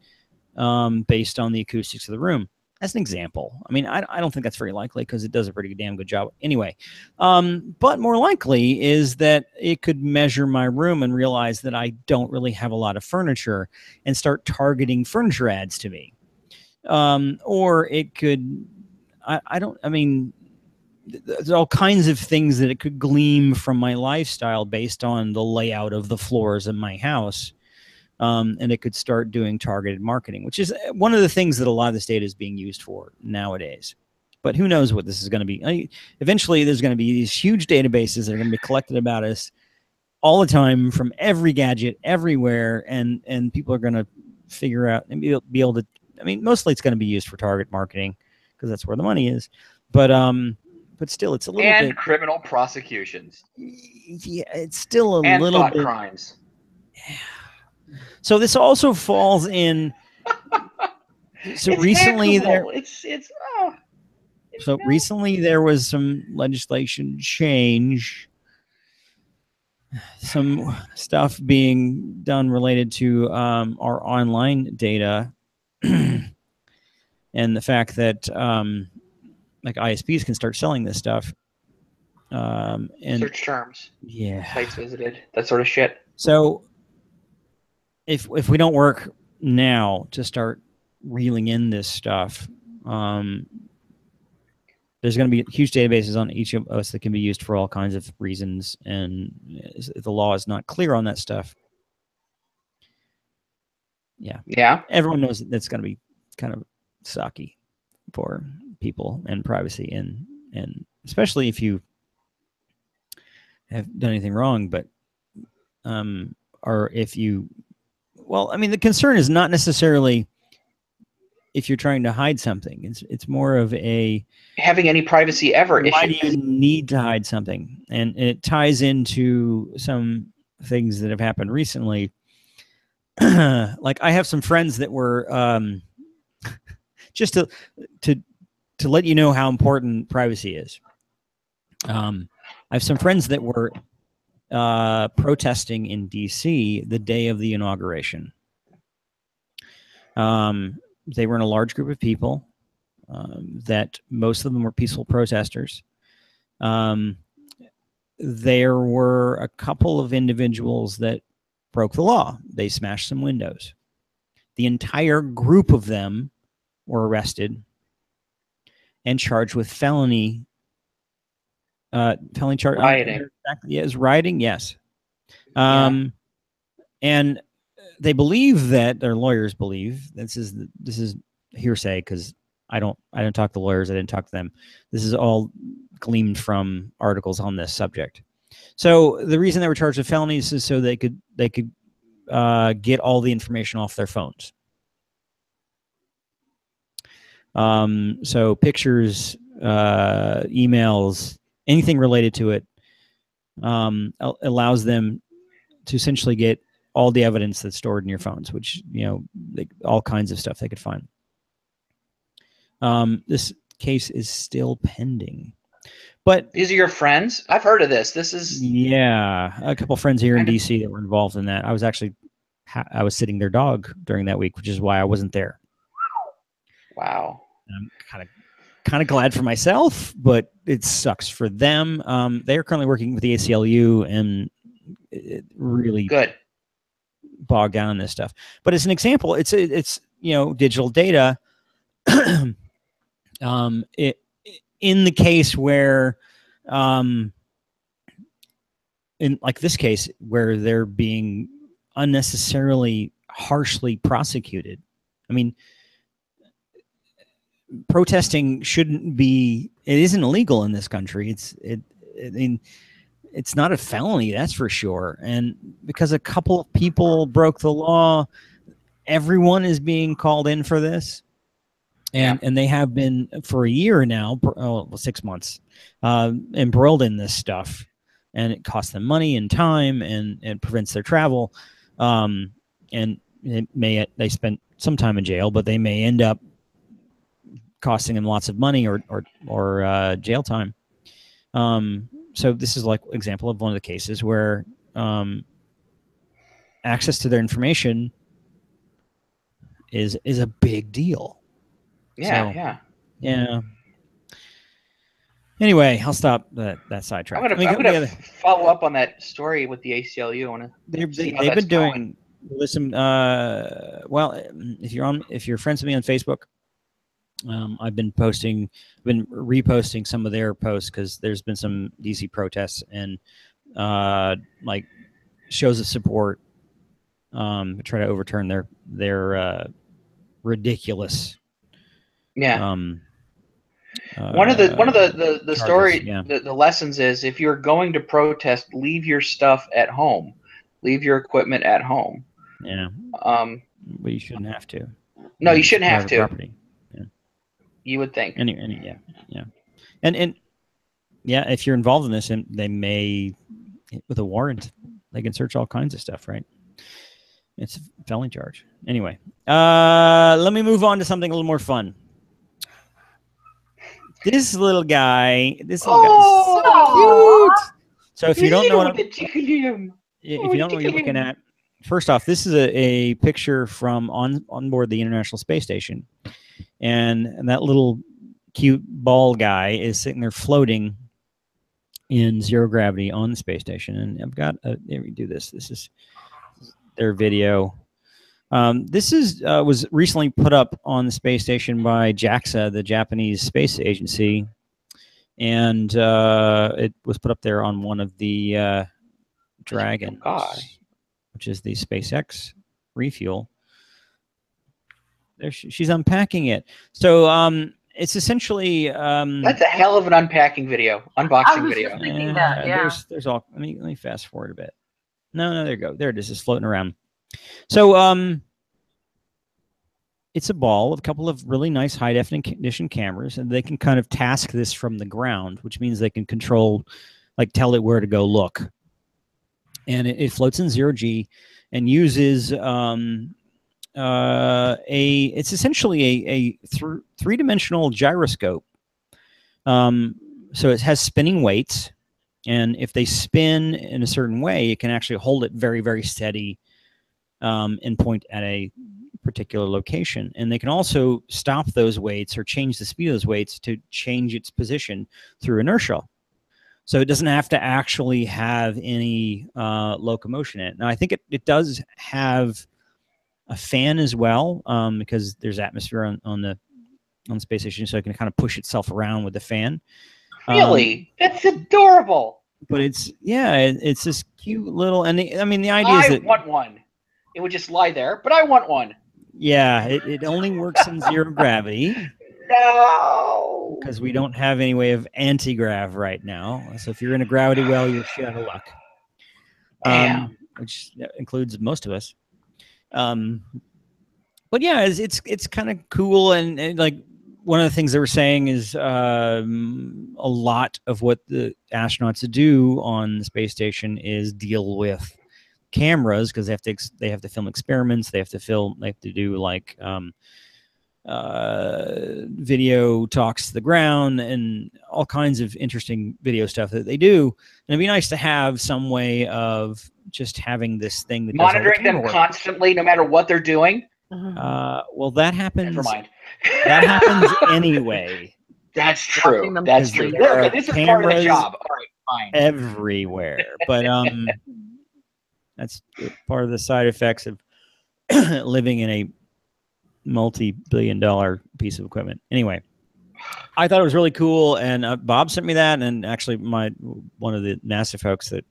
based on the acoustics of the room. As an example. I mean, I don't think that's very likely because it does a pretty damn good job anyway. But more likely is that it could measure my room and realize that I don't really have a lot of furniture and start targeting furniture ads to me. Or it could, I mean, there's all kinds of things that it could glean from my lifestyle based on the layout of the floors in my house. And it could start doing targeted marketing, which is one of the things that a lot of this data is being used for nowadays. But who knows what this is going to be? Eventually, there's going to be these huge databases that are going to be collected about us all the time from every gadget, everywhere, and people are going to figure out and be able to. I mean, mostly it's going to be used for target marketing because that's where the money is. But still, it's a little bit criminal prosecutions. Yeah, it's still a and little thought bit crimes. So this also falls in. So it's recently hackable. Recently there was some legislation change, some stuff being done related to our online data, and the fact that like ISPs can start selling this stuff. And search terms, yeah, sites visited, that sort of shit. So if we don't work now to start reeling in this stuff, there's going to be huge databases on each of us that can be used for all kinds of reasons, and if the law is not clear on that stuff, yeah, everyone knows that that's going to be kind of sucky for people and privacy, and especially if you have done anything wrong, but or if you, well, I mean, the concern is not necessarily if you're trying to hide something. It's more of a having any privacy ever issue. Why do you need to hide something? And it ties into some things that have happened recently. Like I have some friends that were just to let you know how important privacy is. I have some friends that were protesting in DC the day of the inauguration. They were in a large group of people that most of them were peaceful protesters. There were a couple of individuals that broke the law. They smashed some windows. The entire group of them were arrested and charged with felony charge. Rioting. Yes, rioting. Yes. And they believe that their lawyers believe this is hearsay because I don't talk to lawyers. I didn't talk to them. This is all gleaned from articles on this subject. So the reason they were charged with felonies is so they could get all the information off their phones. So pictures, emails, anything related to it allows them to essentially get all the evidence that's stored in your phones, which, all kinds of stuff they could find. This case is still pending. But these are your friends? I've heard of this. This is... Yeah, a couple friends here in DC that were involved in that. I was sitting their dog during that week, which is why I wasn't there. Wow. I'm kind of glad for myself, but it sucks for them. They're currently working with the ACLU and it really good bogged down on this stuff. But as an example, it's digital data. In the case where, in like this case, where they're being unnecessarily harshly prosecuted. I mean, protesting shouldn't be. It isn't illegal in this country. I mean, it's not a felony, that's for sure. And because a couple of people broke the law, everyone is being called in for this. And they have been for a year now, 6 months, embroiled in this stuff. And it costs them money and time, and it prevents their travel. And they spent some time in jail, but they may end up costing them lots of money or jail time. So this is like example of one of the cases where access to their information is a big deal. Yeah. Anyway, I'll stop that sidetrack. I'm gonna follow up on that story with the ACLU. I want to. They've been doing. Listen, well, if you're friends with me on Facebook, I've been reposting some of their posts because there's been some DC protests and like shows of support to try to overturn their ridiculous. One of the story, the lessons is if you're going to protest, leave your stuff at home, leave your equipment at home. Yeah. But you shouldn't have to. No, you shouldn't have to. Property. Yeah. You would think. And if you're involved in this, and they may, with a warrant, they can search all kinds of stuff, right? It's a felony charge. Anyway, let me move on to something a little more fun. This little guy, guy's so cute. So if you don't know what you're looking at, first off, this is a picture from on board the International Space Station, and that little cute ball guy is sitting there floating in zero gravity on the space station. And I've got let me do this. This is their video. This was recently put up on the space station by JAXA, the Japanese space agency, and it was put up there on one of the Dragons, which is the SpaceX refuel. There she's unpacking it. So it's essentially that's a hell of an unpacking video, unboxing video. There's all. Let me fast forward a bit. No, there you go. There it is, just floating around. So it's a ball of a couple of really nice high definition cameras, and they can kind of task this from the ground, which means they can control, like tell it where to go look. And it floats in zero G and uses it's essentially a three-dimensional gyroscope. So it has spinning weights, and if they spin in a certain way, it can actually hold it very, very steady and point at a particular location. And they can also stop those weights or change the speed of those weights to change its position through inertia. So it doesn't have to actually have any locomotion in it. Now, I think it does have a fan as well, because there's atmosphere on the space station, so it can kind of push itself around with the fan. Really? That's adorable. But it's this cute little, and the idea is that I want one. It would just lie there, but I want one. Yeah, it only works in zero gravity. No, because we don't have any way of anti-grav right now. So if you're in a gravity well, you're shit out of luck. Which includes most of us. But yeah, it's kind of cool, and like one of the things they were saying is a lot of what the astronauts do on the space station is deal with cameras, because they have to film experiments, they have to do like video talks to the ground and all kinds of interesting video stuff that they do. And it'd be nice to have some way of just having this thing that monitoring them constantly, no matter what they're doing. Well, that happens. Never mind. That happens anyway. That's true. That's true. This is part of the job. All right, fine. Everywhere, but that's part of the side effects of living in a multi-billion-dollar piece of equipment. Anyway, I thought it was really cool, and Bob sent me that, and actually one of the NASA folks that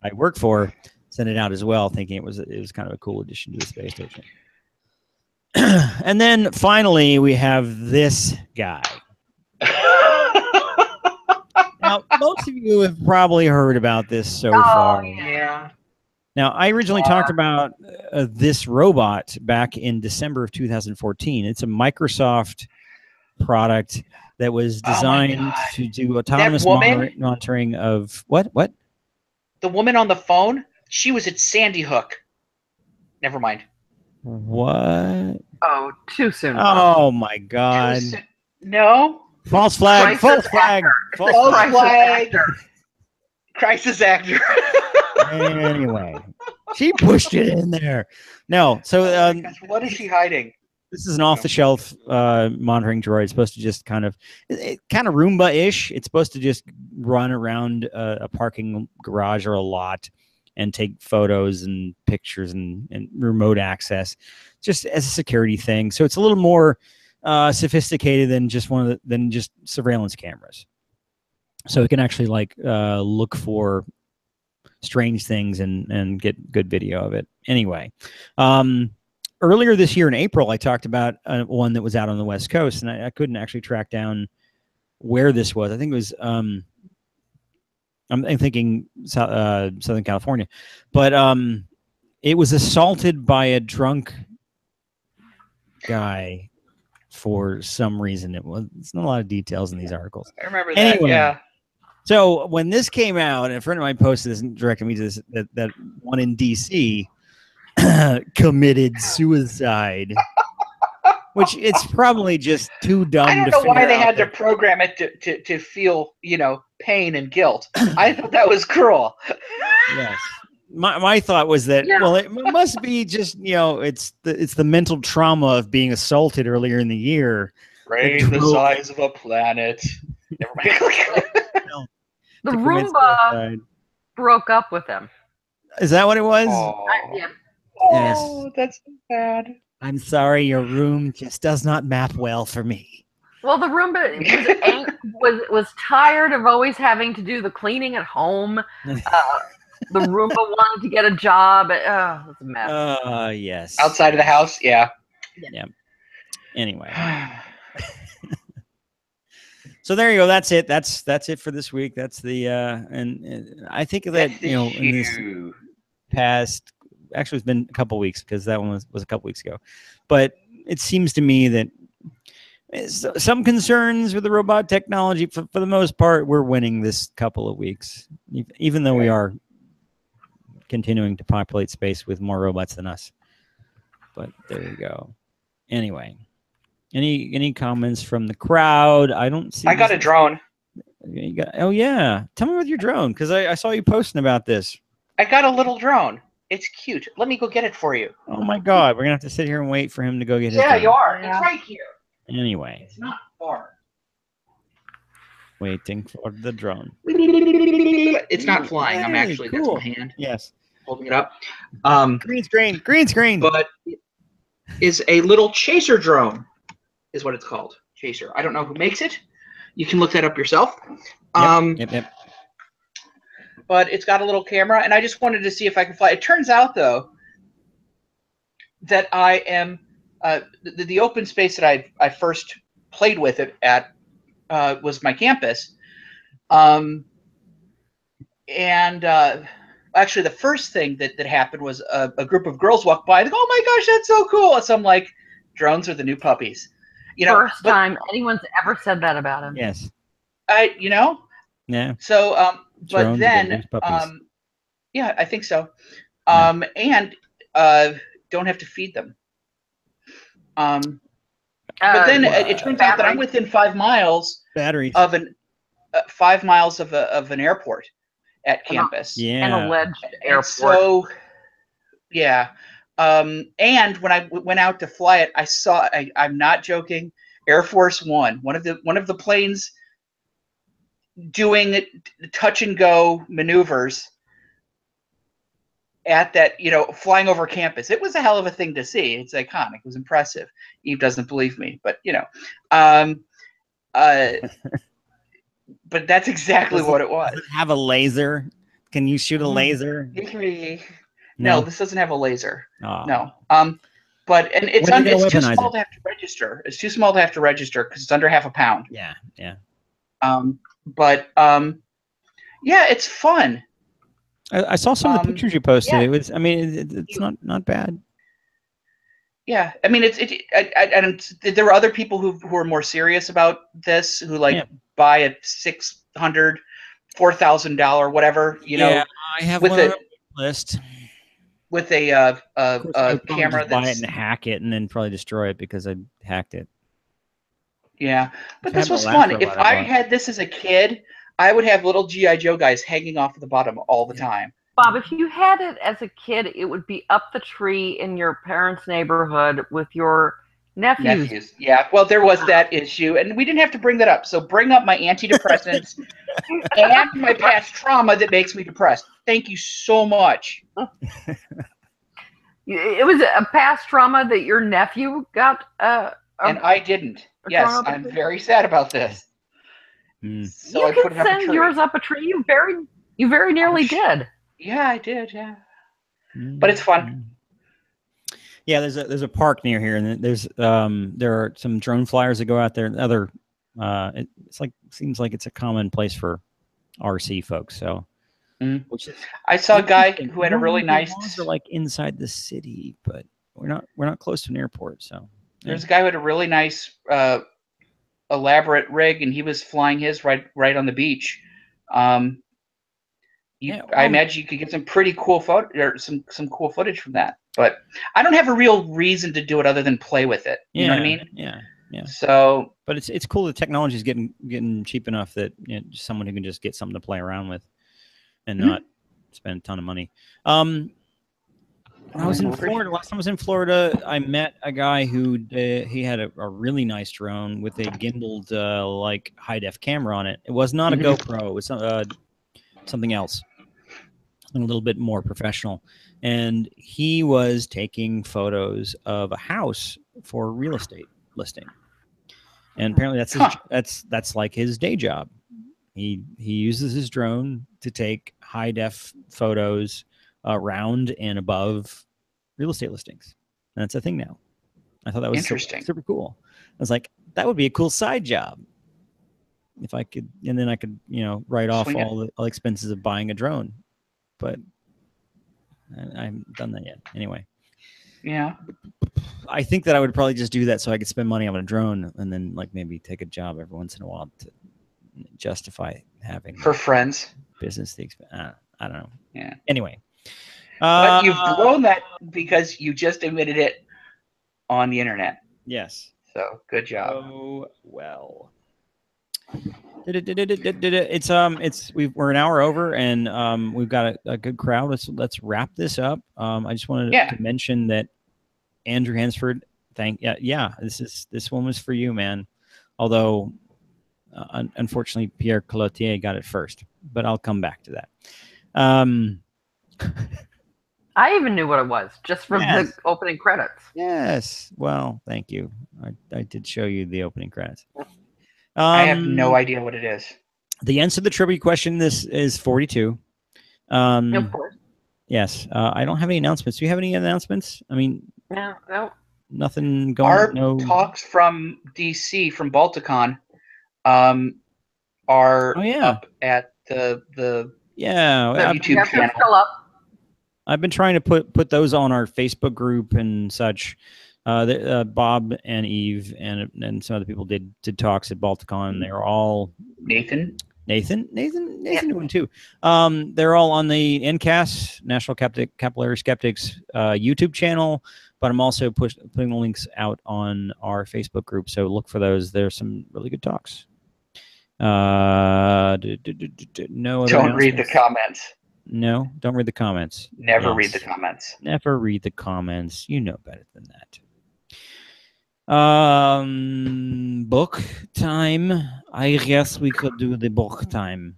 I work for sent it out as well, thinking it was kind of a cool addition to the space station. And then finally we have this guy. Now, most of you have probably heard about this so Oh, far. Yeah. Now, I originally talked about this robot back in December of 2014. It's a Microsoft product that was Oh my designed God. to do autonomous woman? monitoring of what? What? The woman on the phone, she was at Sandy Hook. Never mind. What? Oh, too soon. Bob. Oh my God! No. False flag! False Crisis flag! actor. False False flag! flag. actor. Crisis actor. Anyway, she pushed it in there. No, so Oh my gosh, what is she hiding? this is an off-the-shelf monitoring droid. It's supposed to just kind of Roomba-ish. It's supposed to just run around a parking garage or a lot and take photos and pictures and remote access, just as a security thing. So it's a little more sophisticated than just surveillance cameras. So it can actually look for strange things and get good video of it. Anyway, earlier this year in April, I talked about one that was out on the West Coast, and I couldn't actually track down where this was. I think it was I'm thinking Southern California, but it was assaulted by a drunk guy for some reason. It's not a lot of details in these articles. I remember that. Anyway, Yeah. So when this came out, and a friend of mine posted this and directed me to this, that one in DC committed suicide, which it's probably just too dumb. I don't know why they had to program it to feel, pain and guilt. I thought that was cruel. Yes. My thought was that, well, it must be just, it's the mental trauma of being assaulted earlier in the year. Brain the size of a planet. Never mind. The Roomba broke up with him. Is that what it was? Oh, Yeah. yes. That's bad. I'm sorry, your room just does not map well for me. Well, the Roomba was tired of always having to do the cleaning at home. The Roomba wanted to get a job. It's a mess. Yes. Outside of the house, yeah. Yeah. Anyway. So there you go. That's it. That's it for this week. That's the and I think that in this past, actually it's been a couple weeks because that one was a couple weeks ago, but it seems to me that some concerns with the robot technology, for the most part, we're winning this couple of weeks, even though we are continuing to populate space with more robots than us. But there you go. Anyway. Any comments from the crowd? I don't see. I got a drone. Oh yeah, tell me about your drone because I saw you posting about this. I got a little drone. It's cute. Let me go get it for you. Oh my God, we're gonna have to sit here and wait for him to go get his. Yeah, drone. you are. It's right here. Anyway, it's not far. Waiting for the drone. It's not flying. I'm actually cool. That's my hand. Yes, holding it up. Green screen. But it is a little chaser drone. Is what it's called. Chaser. I don't know who makes it. You can look that up yourself. Yep. But it's got a little camera, and I just wanted to see if I could fly. It turns out, though, that I am the open space that I first played with it at was my campus. And actually, the first thing that happened was a group of girls walked by. They go, "Oh my gosh, that's so cool!" So I'm like, "Drones are the new puppies." First time anyone's ever said that about him. Yes. Yeah. So, but then, yeah, I think so. And don't have to feed them. But then it turns out that I'm within 5 miles of an 5 miles of an airport at campus. Yeah. An alleged airport. So, yeah. And when I went out to fly it, I saw. I'm not joking. Air Force One, one of the planes, doing touch and go maneuvers at that, flying over campus. It was a hell of a thing to see. It's iconic. It was impressive. Eve doesn't believe me, but but that's exactly what it was. Does it have a laser? Can you shoot a laser? No, this doesn't have a laser. Oh. No. But it's too small to have to register. It's too small to have to register because it's under half a pound. Yeah. But yeah, it's fun. I saw some of the pictures you posted. Yeah. It was, I mean, it's not bad. Yeah, I mean, and there were other people who are more serious about this, who like buy a $600, $4,000, whatever, I have with one on a the list. With Of course, I would probably camera just buy it that's and hack it, and then probably destroy it because I hacked it. yeah. But So I this have the was last fun. robot If I I bought. had this as a kid, I would have little GI Joe guys hanging off the bottom all the time. Bob, if you had it as a kid, it would be up the tree in your parents' neighborhood with your nephews. Yeah. Well, there was that issue, and we didn't have to bring that up. So bring up my antidepressants and my past trauma that makes me depressed. Thank you so much. It was a past trauma that your nephew got. And I didn't. Yes, I'm very sad about this. So you I put it up a send tree. yours up a tree. You very nearly did. Yeah, I did. Yeah, but it's fun. Yeah, there's a park near here, and there's there are some drone flyers that go out there. And other, seems like it's a common place for RC folks. So, which is, I saw a guy who had a really nice. Are like inside the city, but we're not close to an airport. So there's a guy who had a really nice elaborate rig, and he was flying his right on the beach. I imagine you could get some pretty cool photo or some cool footage from that. But I don't have a real reason to do it other than play with it. You know what I mean? Yeah. So, but it's cool. The technology is getting cheap enough that someone who can just get something to play around with and not spend a ton of money. When I was in Florida, last time I was in Florida, I met a guy who he had a really nice drone with a gimbaled like high def camera on it. It was not a GoPro. It was something else, something a little bit more professional. And he was taking photos of a house for a real estate listing. And apparently that's like his day job. He uses his drone to take high def photos around and above real estate listings. And that's a thing now. I thought that was interesting. Super cool. I was like, that would be a cool side job if I could, and then I could, write off all the expenses of buying a drone. But I haven't done that yet. Anyway. Yeah. I think that I would probably just do that so I could spend money on a drone and then like maybe take a job every once in a while to justify having for friends business. I don't know. Yeah. Anyway. But you've blown that because you just admitted it on the internet. Yes. So good job. Oh well. We're an hour over and we've got a good crowd. Let's wrap this up. I just wanted to mention that Andrew Hansford, this one was for you, man. Although unfortunately Pierre Cloutier got it first, but I'll come back to that. I even knew what it was just from the opening credits. Yes. Well, thank you. I did show you the opening credits. I have no idea what it is. The answer to the trivia question, this is 42. Of course. Yes. I don't have any announcements. Do you have any announcements? I mean, no. Nothing going. Our talks from DC, from Balticon, are up at the YouTube channel. Still up. I've been trying to put those on our Facebook group and such. Bob and Eve and some other people did talks at Balticon. They're all Nathan doing too. They're all on the NCAS National Capillary Skeptics YouTube channel, but I'm also putting the links out on our Facebook group. So look for those. There's some really good talks. No. Don't read the comments. No, don't read the comments. Never read the comments. Never read the comments. You know better than that. Book time. I guess we could do the book time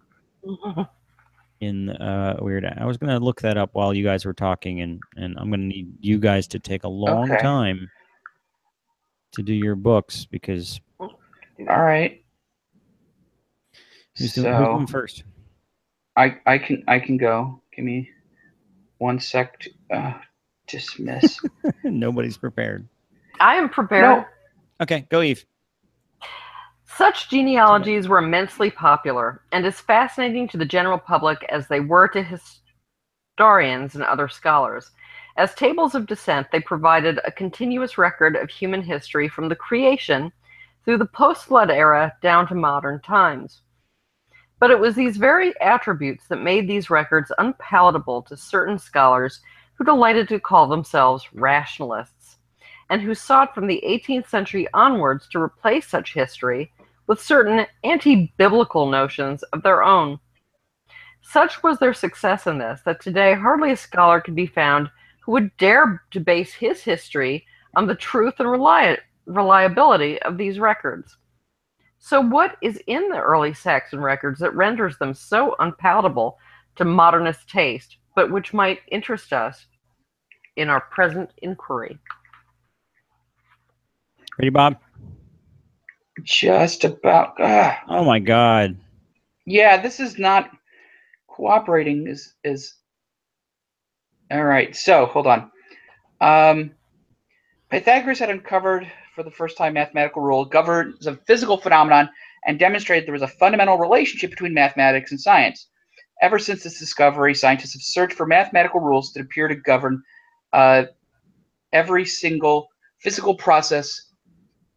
in weird. I was gonna look that up while you guys were talking, and I'm gonna need you guys to take a long time to do your books because. All right. Who's doing first? I can go. Give me 1 sec to dismiss. Nobody's prepared. I am prepared. No. Okay, go Eve. Such genealogies were immensely popular, and as fascinating to the general public as they were to historians and other scholars. As tables of descent, they provided a continuous record of human history from the creation through the post-flood era down to modern times. But it was these very attributes that made these records unpalatable to certain scholars who delighted to call themselves rationalists, and who sought from the 18th century onwards to replace such history with certain anti-biblical notions of their own. Such was their success in this that today hardly a scholar can be found who would dare to base his history on the truth and reliability of these records. So what is in the early Saxon records that renders them so unpalatable to modernist taste, but which might interest us in our present inquiry? Ready, Bob? Just about. Oh my God. Yeah, this is not cooperating. Is all right. So hold on. Pythagoras had uncovered for the first time mathematical rule governs a physical phenomenon and demonstrated there was a fundamental relationship between mathematics and science. Ever since this discovery, scientists have searched for mathematical rules that appear to govern every single physical process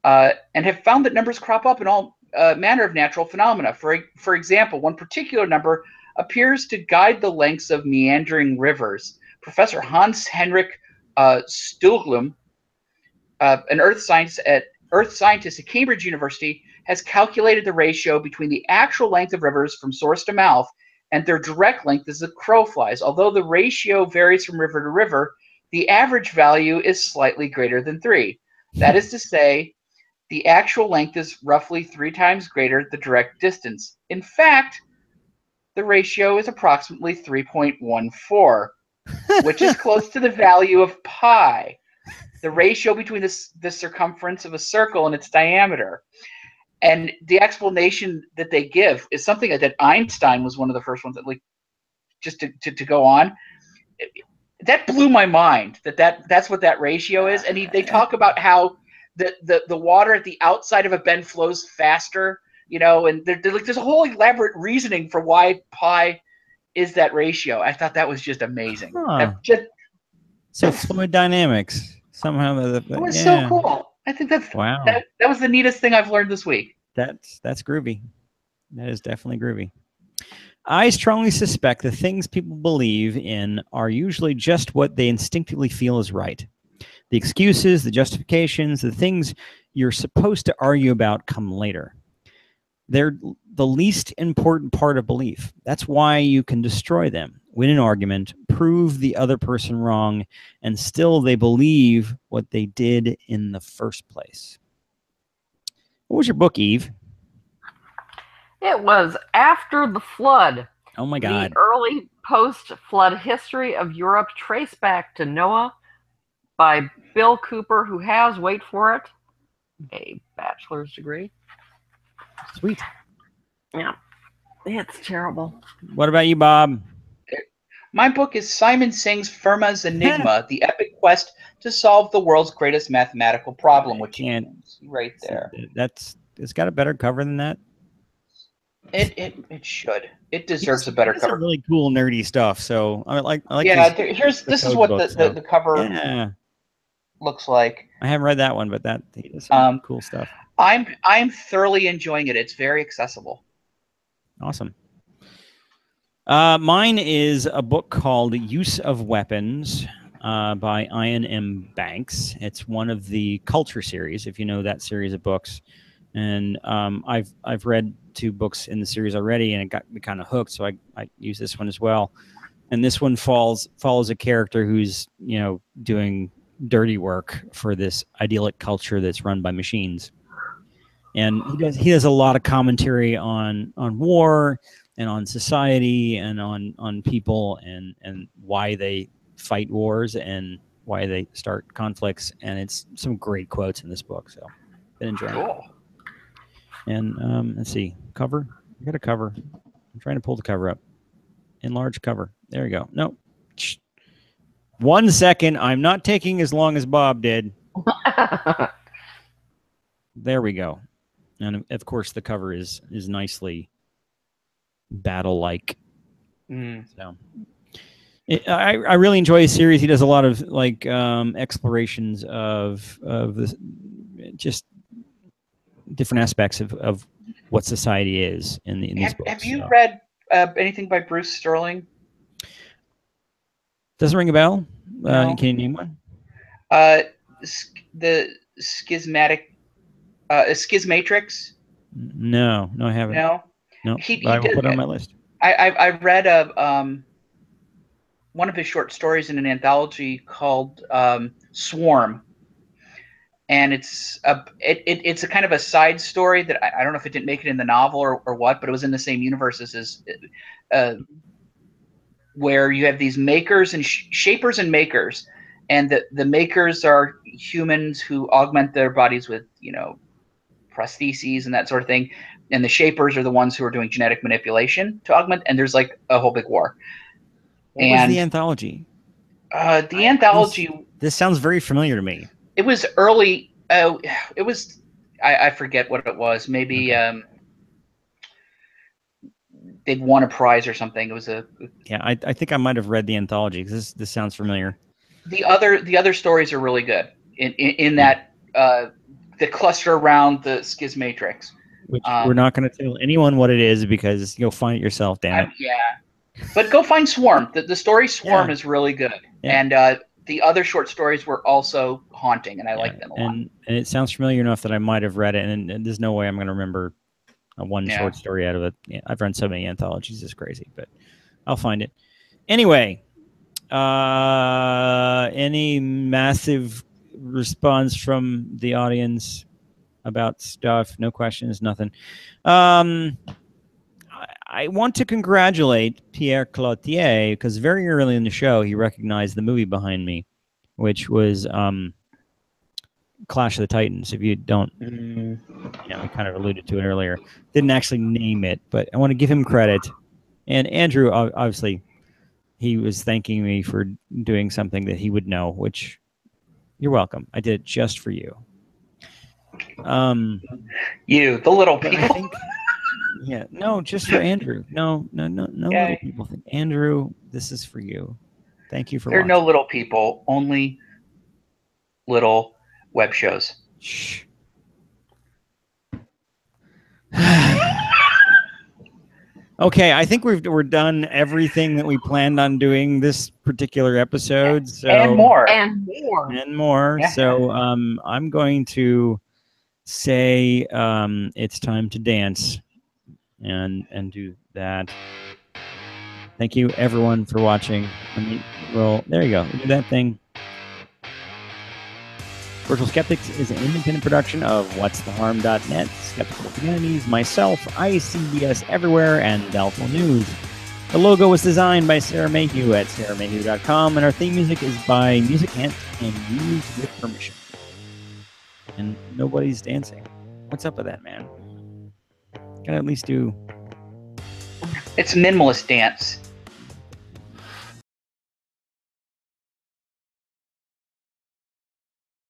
and have found that numbers crop up in all manner of natural phenomena. For example, one particular number appears to guide the lengths of meandering rivers. Professor Hans Henrik Stulglum, an earth scientist at Cambridge University, has calculated the ratio between the actual length of rivers from source to mouth and their direct length as the crow flies. Although the ratio varies from river to river, the average value is slightly greater than 3. That is to say, the actual length is roughly 3 times greater the direct distance. In fact, the ratio is approximately 3.14, which is close to the value of pi, the ratio between the circumference of a circle and its diameter. And the explanation that they give is something that Einstein was one of the first ones that, like, just to go on. That blew my mind, that's what that ratio is. And they talk about how the water at the outside of a bend flows faster, and there's a whole elaborate reasoning for why pi is that ratio. I thought that was just amazing. Huh. So fluid dynamics. Somehow it was so cool. I think wow. That was the neatest thing I've learned this week. That's groovy. That is definitely groovy. I strongly suspect the things people believe in are usually just what they instinctively feel is right. The excuses, the justifications, the things you're supposed to argue about come later. They're the least important part of belief. That's why you can destroy them, win an argument, prove the other person wrong, and still they believe what they did in the first place. What was your book, Eve? It was After the Flood. Oh my God. The early post-flood history of Europe traced back to Noah by Bill Cooper, who has, wait for it, a bachelor's degree. Sweet. Yeah, it's terrible. What about you, Bob? My book is Simon Singh's Fermat's Enigma, the epic quest to solve the world's greatest mathematical problem, which you can see right there. It's got a better cover than that. It should. It deserves a better cover. Really cool nerdy stuff. So I like. Yeah, this is what the cover looks like. I haven't read that one, but that is some cool stuff. I'm thoroughly enjoying it. It's very accessible. Awesome. Mine is a book called Use of Weapons by Ian M. Banks. It's one of the Culture series, if you know that series of books. And I've read 2 books in the series already, and it got me kind of hooked, so I use this one as well. And this one follows a character who's doing dirty work for this idyllic culture that's run by machines. And he does a lot of commentary on war and on society and on people and why they fight wars and why they start conflicts. And it's some great quotes in this book. So been enjoying it. And let's see, cover. I got a cover. I'm trying to pull the cover up. Enlarge cover. There you go. No. 1 second. I'm not taking as long as Bob did. There we go. And of course, the cover is nicely battle-like. So I really enjoy his series. He does a lot of like explorations of this, just different aspects of what society is in these books. Have you read anything by Bruce Sterling? Doesn't ring a bell. No. Can you name one? The Schismatrix. No, I haven't. No. No, He I will did, put it on my list. I read one of his short stories in an anthology called Swarm, and it's a kind of a side story that I don't know if it didn't make it in the novel or what, but it was in the same universe as his, where you have these makers and shapers and makers, and the makers are humans who augment their bodies with prostheses and that sort of thing, and the shapers are the ones who are doing genetic manipulation to augment, and there's like a whole big war. What was the anthology? The anthology. This sounds very familiar to me. It was early. It was. I forget what it was. Maybe they'd won a prize or something. It was a. Yeah, I think I might have read the anthology because this sounds familiar. The other stories are really good in that the cluster around the Schismatrix. Which we're not going to tell anyone what it is because you'll find it yourself. Damn it. Yeah. But go find Swarm. The story Swarm is really good, and the other short stories were also haunting, and I like them a lot. And it sounds familiar enough that I might have read it, and there's no way I'm going to remember one short story out of it. Yeah, I've read so many anthologies, it's crazy, but I'll find it. Anyway, any massive response from the audience about stuff? No questions, nothing. I want to congratulate Pierre Cloutier because very early in the show he recognized the movie behind me, which was Clash of the Titans. If you don't, we kind of alluded to it earlier. Didn't actually name it, but I want to give him credit. And Andrew, obviously, he was thanking me for doing something that he would know, which you're welcome. I did it just for you. You, the little people. I think, yeah, no, just for Andrew. No, little people. Andrew, this is for you. Thank you for watching. There are no little people, only little web shows. Shh. Okay, I think we're done everything that we planned on doing this particular episode. So and more. Yeah. So I'm going to say it's time to dance and do that. Thank you everyone for watching. There you go. Do that thing. Virtual Skeptics is an independent production of whatstheharm.net, Skeptical Communities, myself, ICBS Everywhere, and Doubtful News. The logo was designed by Sarah Mayhew at sarahmayhew.com, and our theme music is by Music Ant and used with permission. And nobody's dancing. What's up with that, man? Gotta at least do... It's minimalist dance.